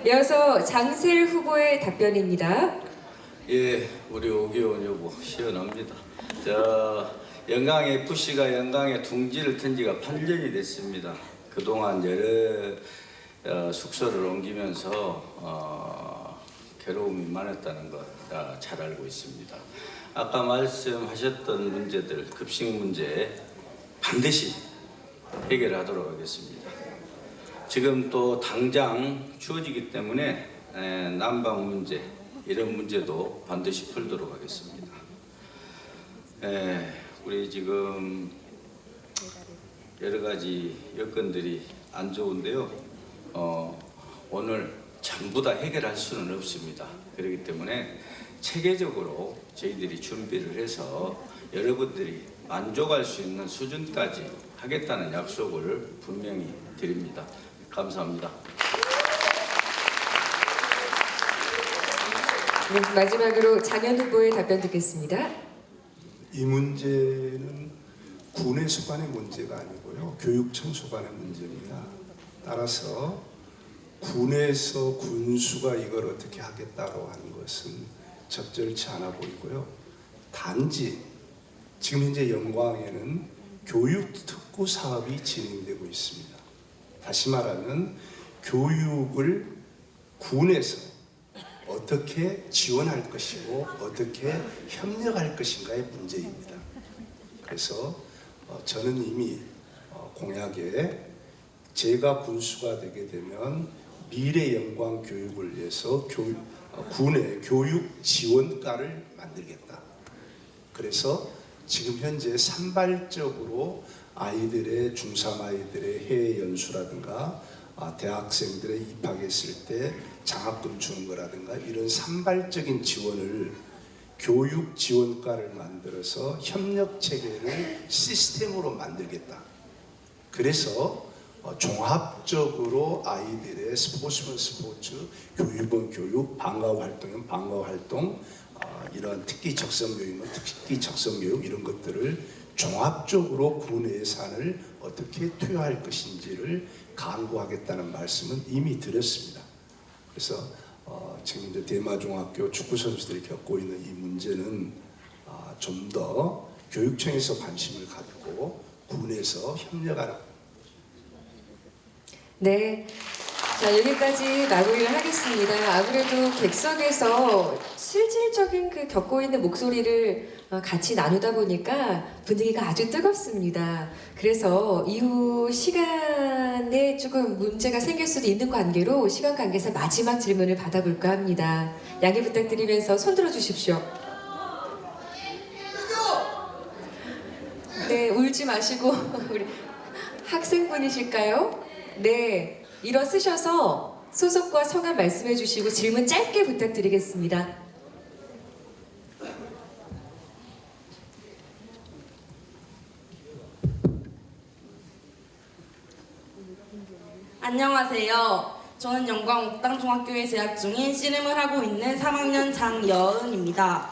이어서 장셀 후보의 답변입니다. 예, 우리 오기훈 후보 시원합니다. 영광FC가 영광에 둥지를 튼 지가 8년이 됐습니다. 그동안 여러 숙소를 옮기면서 괴로움이 많았다는 것 잘 알고 있습니다. 아까 말씀하셨던 문제들, 급식 문제 반드시 해결하도록 하겠습니다. 지금 또 당장 추워지기 때문에 난방 문제, 이런 문제도 반드시 풀도록 하겠습니다. 우리 지금 여러 가지 여건들이 안 좋은데요. 오늘 전부 다 해결할 수는 없습니다. 그렇기 때문에 체계적으로 저희들이 준비를 해서 여러분들이 만족할 수 있는 수준까지 하겠다는 약속을 분명히 드립니다. 감사합니다. 네, 마지막으로 장현 후보의 답변 듣겠습니다. 이 문제는 군의 소관의 문제가 아니고요, 교육청 소관의 문제입니다. 따라서 군에서 군수가 이걸 어떻게 하겠다고 하는 것은 적절치 않아 보이고요. 단지 지금 현재 영광에는 교육특구 사업이 진행되고 있습니다. 다시 말하면 교육을 군에서 어떻게 지원할 것이고 어떻게 협력할 것인가의 문제입니다. 그래서 저는 이미 공약에 제가 군수가 되게 되면 미래 영광 교육을 위해서 군의 교육 지원과를 만들겠다. 그래서 지금 현재 산발적으로 아이들의 중3 아이들의 해외 연수라든가 대학생들의 입학했을 때 장학금 주는 거라든가 이런 산발적인 지원을 교육 지원과를 만들어서 협력 체계를 시스템으로 만들겠다. 그래서 종합적으로 아이들의 스포츠면 스포츠, 교육은 교육, 방과후 활동은 방과후 활동, 이런 특기 적성 교육은 특기 적성 교육 이런 것들을 종합적으로 군 예산을 어떻게 투여할 것인지를 강구하겠다는 말씀은 이미 드렸습니다. 그래서 지금 이제 대마중학교 축구 선수들이 겪고 있는 이 문제는 좀 더 교육청에서 관심을 갖고 군에서 협력하는. 네. 자, 여기까지 마무리를 하겠습니다. 아무래도 객석에서 실질적인 그 겪고 있는 목소리를 같이 나누다 보니까 분위기가 아주 뜨겁습니다. 그래서 이후 시간에 조금 문제가 생길 수도 있는 관계로 시간 관계에서 마지막 질문을 받아볼까 합니다. 양해 부탁드리면서 손 들어주십시오. 네, 울지 마시고 우리 학생분이실까요? 네, 일어서셔서 소속과 성함 말씀해 주시고 질문 짧게 부탁드리겠습니다. 안녕하세요. 저는 영광 옥당중학교에 재학 중인 씨름을 하고 있는 3학년 장여은입니다.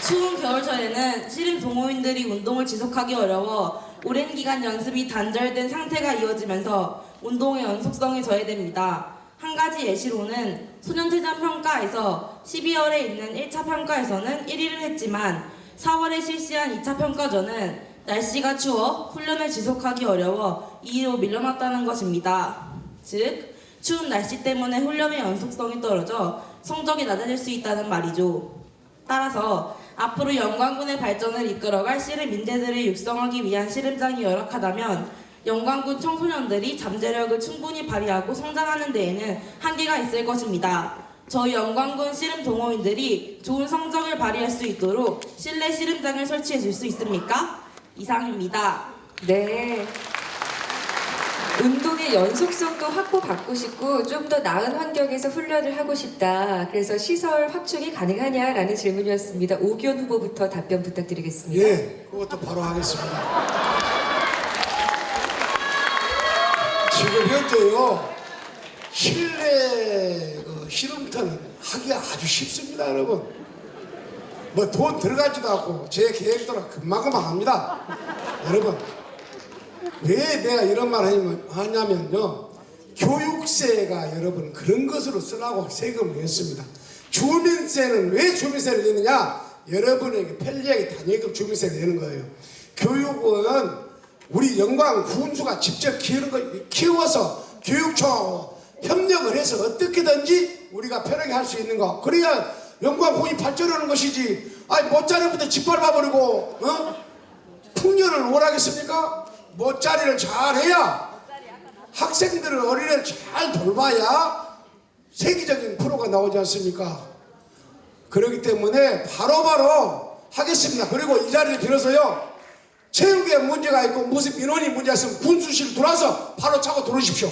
추운 겨울철에는 씨름 동호인들이 운동을 지속하기 어려워 오랜 기간 연습이 단절된 상태가 이어지면서 운동의 연속성이 저해됩니다. 한 가지 예시로는 소년체전 평가에서 12월에 있는 1차 평가에서는 1위를 했지만 4월에 실시한 2차 평가전은 날씨가 추워 훈련을 지속하기 어려워 2위로 밀려났다는 것입니다. 즉, 추운 날씨 때문에 훈련의 연속성이 떨어져 성적이 낮아질 수 있다는 말이죠. 따라서 앞으로 영광군의 발전을 이끌어갈 씨름 인재들을 육성하기 위한 씨름장이 열악하다면 영광군 청소년들이 잠재력을 충분히 발휘하고 성장하는 데에는 한계가 있을 것입니다. 저희 영광군 씨름 동호인들이 좋은 성적을 발휘할 수 있도록 실내 씨름장을 설치해 줄 수 있습니까? 이상입니다. 네. 운동의 연속성도 확보받고 싶고 좀 더 나은 환경에서 훈련을 하고 싶다. 그래서 시설 확충이 가능하냐라는 질문이었습니다. 오기현 후보부터 답변 부탁드리겠습니다. 예, 그것도 바로 하겠습니다. 지금 현재요, 실내 씨름터는 하기가 아주 쉽습니다, 여러분. 뭐 돈 들어가지도 않고 제 계획대로 금방금방합니다. 여러분, 왜 내가 이런 말 하냐면요, 교육세가 여러분 그런 것으로 쓰라고 세금을 냈습니다. 주민세는 왜 주민세를 내느냐? 여러분에게 편리하게 다니게끔 주민세를 내는 거예요. 교육은 우리 영광 군수가 직접 키워서 교육청하고 협력을 해서 어떻게든지 우리가 편하게 할 수 있는 거, 그래야 영광군이 발전하는 것이지. 아니 못자리부터 짓밟아버리고 풍년을 오라겠습니까? 못자리를 잘해야, 학생들을 어린애를 잘 돌봐야 세계적인 프로가 나오지 않습니까? 그렇기 때문에 바로바로 하겠습니다. 그리고 이 자리를 빌어서요, 체육에 문제가 있고 무슨 민원이 문제가 있으면 군수실 들어와서 바로 차고 들어오십시오.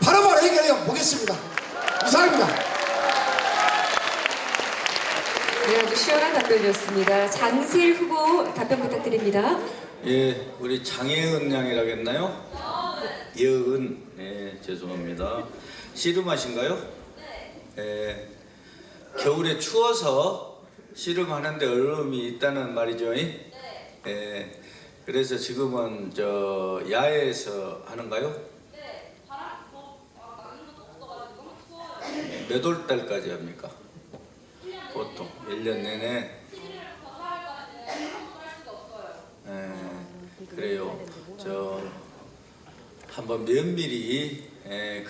바로바로 해결해 보겠습니다. 이상입니다. 네, 아주 시원한 답변이었습니다. 장세일 후보 답변 부탁드립니다. 예, 우리 장혜은 양이라고 했나요? 예은, 예, 죄송합니다. 씨름하신가요? 예, 겨울에 추워서 씨름하는데 어려움이 있다는 말이죠. 예, 그래서 지금은 저 야외에서 하는가요? 몇 월 달까지 합니까? 보통 1년 내내. 그래요. 저 한번 면밀히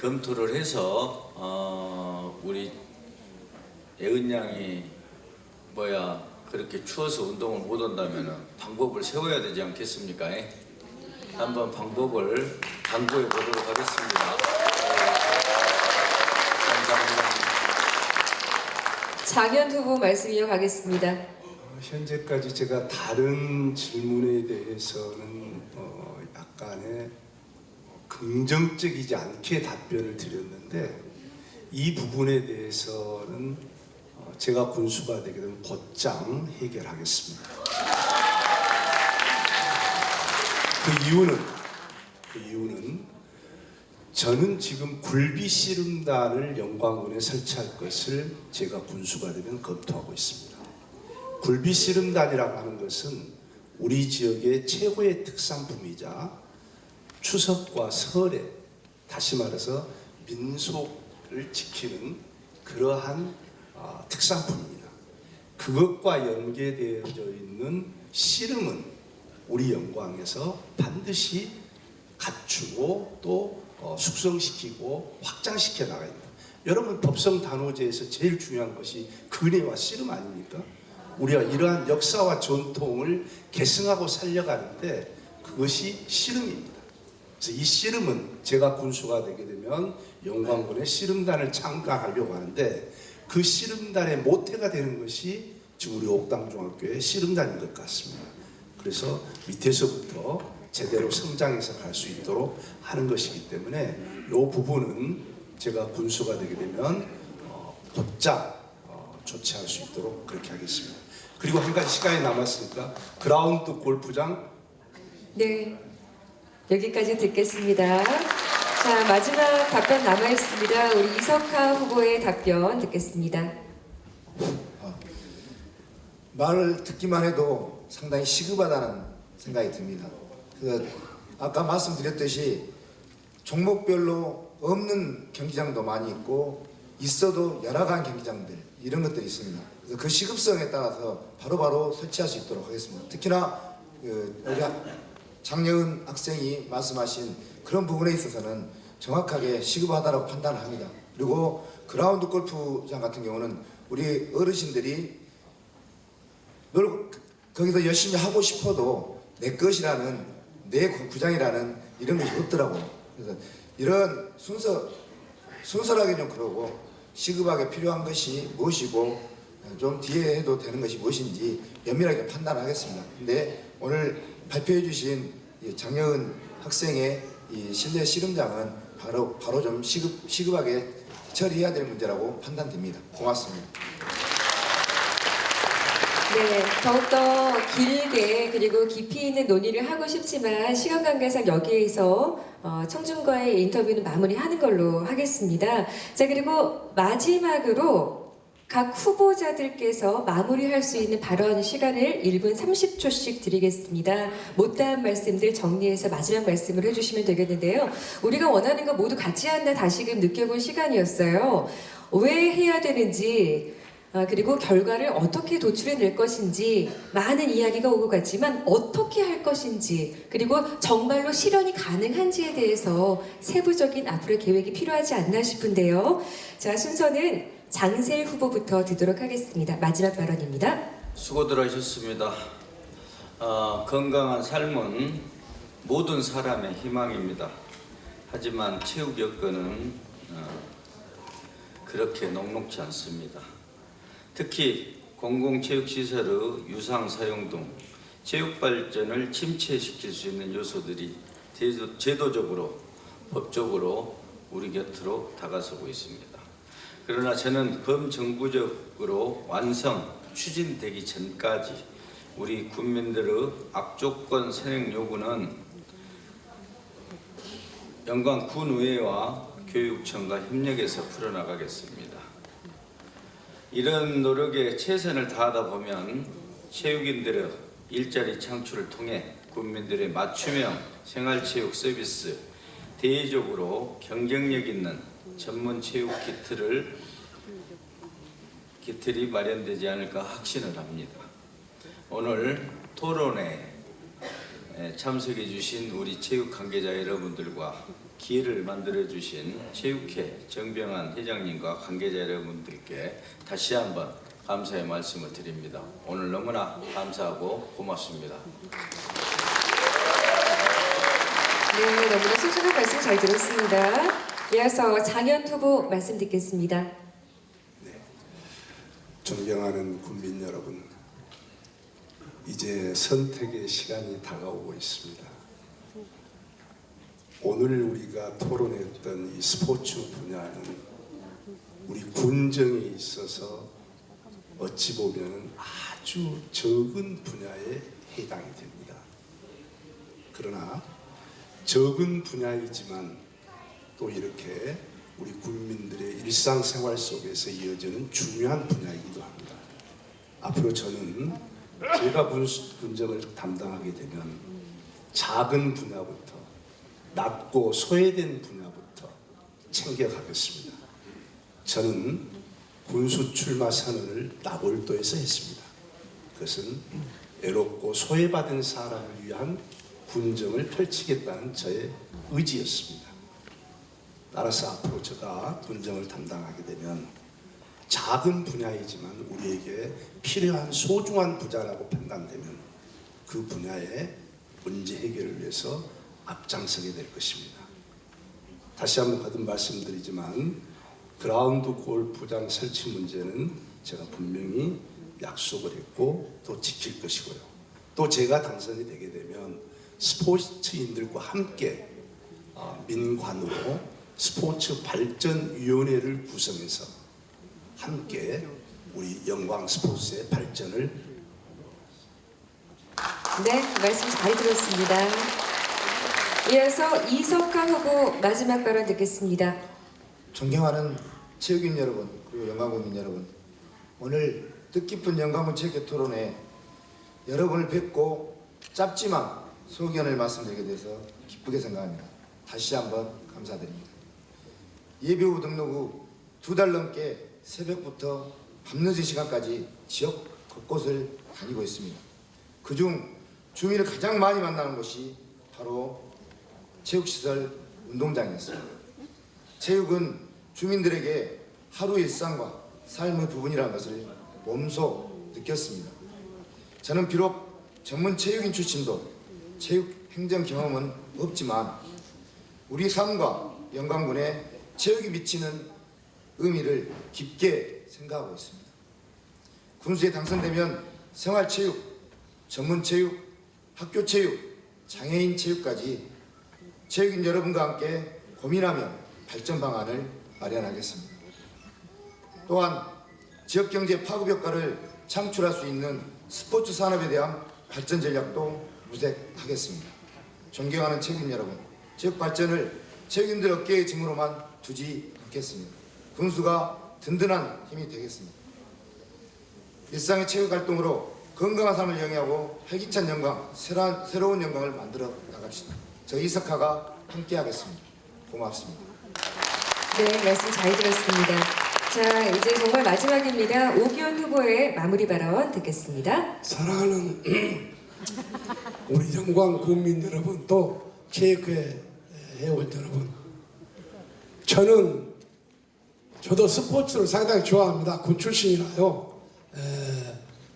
검토를 해서 우리 예은 양이 그렇게 추워서 운동을 못 한다면은 방법을 세워야 되지 않겠습니까? 한번 방법을 강구해 보도록 하겠습니다. 감사합니다. 장현 후보 말씀 이어가겠습니다. 현재까지 제가 다른 질문에 대해서는 약간의 긍정적이지 않게 답변을 드렸는데 이 부분에 대해서는 제가 군수가 되게 되면 곧장 해결하겠습니다. 그 이유는 저는 지금 굴비 씨름단을 영광군에 설치할 것을 제가 군수가 되면 검토하고 있습니다. 굴비 씨름단이라고 하는 것은 우리 지역의 최고의 특산품이자 추석과 설에 다시 말해서 민속을 지키는 그러한 특산품입니다. 그것과 연계되어져 있는 씨름은 우리 영광에서 반드시 갖추고 또 숙성시키고 확장시켜 나가야 됩니다. 여러분 법성 단오제에서 제일 중요한 것이 근혜와 씨름 아닙니까? 우리가 이러한 역사와 전통을 계승하고 살려가는데 그것이 씨름입니다. 그래서 이 씨름은 제가 군수가 되게 되면 영광군의 씨름단을 창간하려고 하는데 그 씨름단의 모태가 되는 것이 지금 우리 옥당중학교의 씨름단인 것 같습니다. 그래서 밑에서부터 제대로 성장해서 갈 수 있도록 하는 것이기 때문에 이 부분은 제가 군수가 되게 되면 곧장 조치할 수 있도록 그렇게 하겠습니다. 그리고 한 가지 시간이 남았으니까 그라운드 골프장. 네, 여기까지 듣겠습니다. 자, 마지막 답변 남아있습니다. 우리 이석하 후보의 답변 듣겠습니다. 말을 듣기만 해도 상당히 시급하다는 생각이 듭니다. 아까 말씀드렸듯이 종목별로 없는 경기장도 많이 있고 있어도 열악한 경기장들 이런 것들이 있습니다. 그래서 그 시급성에 따라서 바로바로 설치할 수 있도록 하겠습니다. 특히나 우리 장여은 학생이 말씀하신 그런 부분에 있어서는 정확하게 시급하다고 판단을 합니다. 그리고 그라운드 골프장 같은 경우는 우리 어르신들이 거기서 열심히 하고 싶어도 내 것이라는 내 구장이라는 이런 것이 없더라고요. 그래서 이런 순수하게 좀 그러고 시급하게 필요한 것이 무엇이고 좀 뒤에 해도 되는 것이 무엇인지 면밀하게 판단하겠습니다. 근데 오늘 발표해 주신 장여은 학생의 이 실내 씨름장은 바로 좀 시급하게 처리해야 될 문제라고 판단됩니다. 고맙습니다. 네, 더욱더 길게 그리고 깊이 있는 논의를 하고 싶지만 시간 관계상 여기에서 청중과의 인터뷰는 마무리하는 걸로 하겠습니다. 자, 그리고 마지막으로 각 후보자들께서 마무리할 수 있는 발언 시간을 1분 30초씩 드리겠습니다. 못다한 말씀들 정리해서 마지막 말씀을 해주시면 되겠는데요. 우리가 원하는 거 모두 같지 않나 다시금 느껴본 시간이었어요. 왜 해야 되는지 그리고 결과를 어떻게 도출해낼 것인지 많은 이야기가 오고 갔지만 어떻게 할 것인지 그리고 정말로 실현이 가능한지에 대해서 세부적인 앞으로의 계획이 필요하지 않나 싶은데요. 자, 순서는 장세일 후보부터 듣도록 하겠습니다. 마지막 발언입니다. 수고들 하셨습니다. 건강한 삶은 모든 사람의 희망입니다. 하지만 체육 여건은 그렇게 녹록지 않습니다. 특히 공공체육시설의 유상 사용 등 체육 발전을 침체시킬 수 있는 요소들이 제도적으로, 법적으로 우리 곁으로 다가서고 있습니다. 그러나 저는 범정부적으로 추진되기 전까지 우리 국민들의 악조건 선행 요구는 영광군의회와 교육청과 협력해서 풀어나가겠습니다. 이런 노력에 최선을 다하다 보면 체육인들의 일자리 창출을 통해 국민들의 맞춤형 생활체육 서비스, 대외적으로 경쟁력 있는 전문 체육 기틀이 마련되지 않을까 확신을 합니다. 오늘 토론에 참석해 주신 우리 체육 관계자 여러분들과 기회를 만들어 주신 체육회 정병환 회장님과 관계자 여러분들께 다시 한번 감사의 말씀을 드립니다. 오늘 너무나 감사하고 고맙습니다. 네, 너무나 소중한 말씀 잘 들었습니다. 이어서 장현 후보 말씀 듣겠습니다. 존경하는 국민 여러분, 이제 선택의 시간이 다가오고 있습니다. 오늘 우리가 토론했던 이 스포츠 분야는 우리 군정에 있어서 어찌 보면 아주 적은 분야에 해당이 됩니다. 그러나 적은 분야이지만 또 이렇게 우리 국민들의 일상생활 속에서 이어지는 중요한 분야이기도 합니다. 앞으로 저는 제가 군정을 담당하게 되면 작은 분야부터, 낮고 소외된 분야부터 챙겨가겠습니다. 저는 군수 출마 선언을 나골도에서 했습니다. 그것은 외롭고 소외받은 사람을 위한 군정을 펼치겠다는 저의 의지였습니다. 따라서 앞으로 제가 군정을 담당하게 되면 작은 분야이지만 우리에게 필요한 소중한 분야라고 판단되면 그 분야의 문제 해결을 위해서 앞장서게 될 것입니다. 다시 한번 거듭 말씀드리지만 그라운드 골프장 설치 문제는 제가 분명히 약속을 했고 또 지킬 것이고요. 또 제가 당선이 되게 되면 스포츠인들과 함께 민관으로 스포츠 발전위원회를 구성해서 함께 우리 영광 스포츠의 발전을 네, 말씀 잘 들었습니다. 이어서 이석하 후보 마지막 발언 듣겠습니다. 존경하는 체육인 여러분, 그리고 영광국민 여러분, 오늘 뜻깊은 영광군 체육회 토론에 여러분을 뵙고 짧지만 소견을 말씀드리게 돼서 기쁘게 생각합니다. 다시 한번 감사드립니다. 예비후 등록 후 2달 넘게 새벽부터 밤늦은 시간까지 지역 곳곳을 다니고 있습니다. 그중 주민을 가장 많이 만나는 곳이 바로 체육시설 운동장이었습니다. 체육은 주민들에게 하루 일상과 삶의 부분이라는 것을 몸소 느꼈습니다. 저는 비록 전문 체육인 출신도 체육 행정 경험은 없지만 우리 삶과 영광군에 체육이 미치는 의미를 깊게 생각하고 있습니다. 군수에 당선되면 생활체육, 전문체육, 학교체육, 장애인 체육까지 체육인 여러분과 함께 고민하며 발전 방안을 마련하겠습니다. 또한 지역경제 파급 효과를 창출할 수 있는 스포츠 산업에 대한 발전 전략도 모색하겠습니다. 존경하는 체육인 여러분, 체육 발전을 체육인들 어깨의 짐으로만 두지 않겠습니다. 군수가 든든한 힘이 되겠습니다. 일상의 체육 활동으로 건강한 삶을 영위하고 활기찬 영광, 새로운 영광을 만들어 나갑시다. 저 이석하가 함께하겠습니다. 고맙습니다. 네, 말씀 잘 들었습니다. 자, 이제 정말 마지막입니다. 오기훈 후보의 마무리 발언 듣겠습니다. 사랑하는 우리 영광 국민 여러분, 또 체육회 회원 여러분, 저도 스포츠를 상당히 좋아합니다. 군 출신이라요.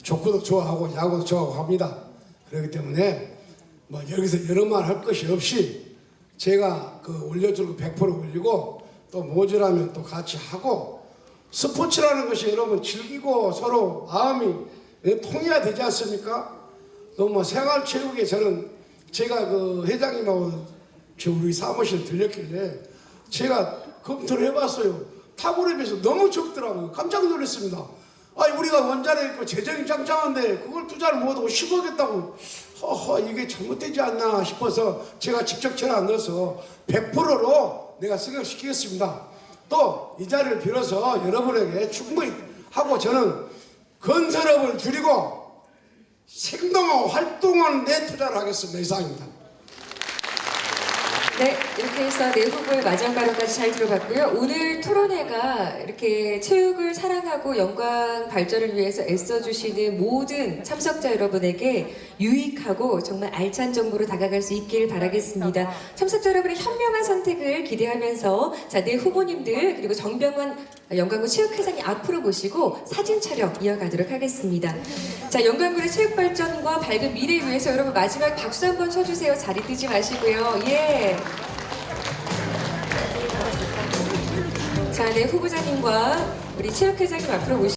족구도 좋아하고 야구도 좋아하고 합니다. 그렇기 때문에 뭐 여기서 여러 말 할 것이 없이 제가 올려줄 거 100% 올리고 또 모자라면 또 같이 하고, 스포츠라는 것이 여러분 즐기고 서로 마음이 통해야 되지 않습니까? 또 뭐 생활체육에 저는 제가 그 회장님하고 저 우리 사무실 들렸길래 제가 검토를 해봤어요. 타고에 비해서 너무 적더라고요. 깜짝 놀랐습니다. 아니 우리가 원자력 있고 재정이 짱짱한데 그걸 투자를 못하고 10억 했다고 허허 이게 잘못되지 않나 싶어서 제가 직접 전화 넣어서 100%로 내가 승격시키겠습니다. 또 이 자리를 빌어서 여러분에게 충분히 하고 저는 건설업을 줄이고 생동하고 활동하는 데 투자를 하겠습니다. 이상입니다. 네, 이렇게 해서 네 후보의 마지막 발언까지 잘 들어봤고요. 오늘 토론회가 이렇게 체육을 사랑하고 영광 발전을 위해서 애써주시는 모든 참석자 여러분에게 유익하고 정말 알찬 정보로 다가갈 수 있길 바라겠습니다. 참석자 여러분의 현명한 선택을 기대하면서 자, 네 후보님들 그리고 정병원 영광군 체육회장이 앞으로 모시고 사진 촬영 이어가도록 하겠습니다. 자, 영광군의 체육 발전과 밝은 미래를 위해서 여러분 마지막 박수 한번 쳐주세요. 자리 뜨지 마시고요. 예. 자, 네 후보자님과 우리 체육회장님 앞으로 모시.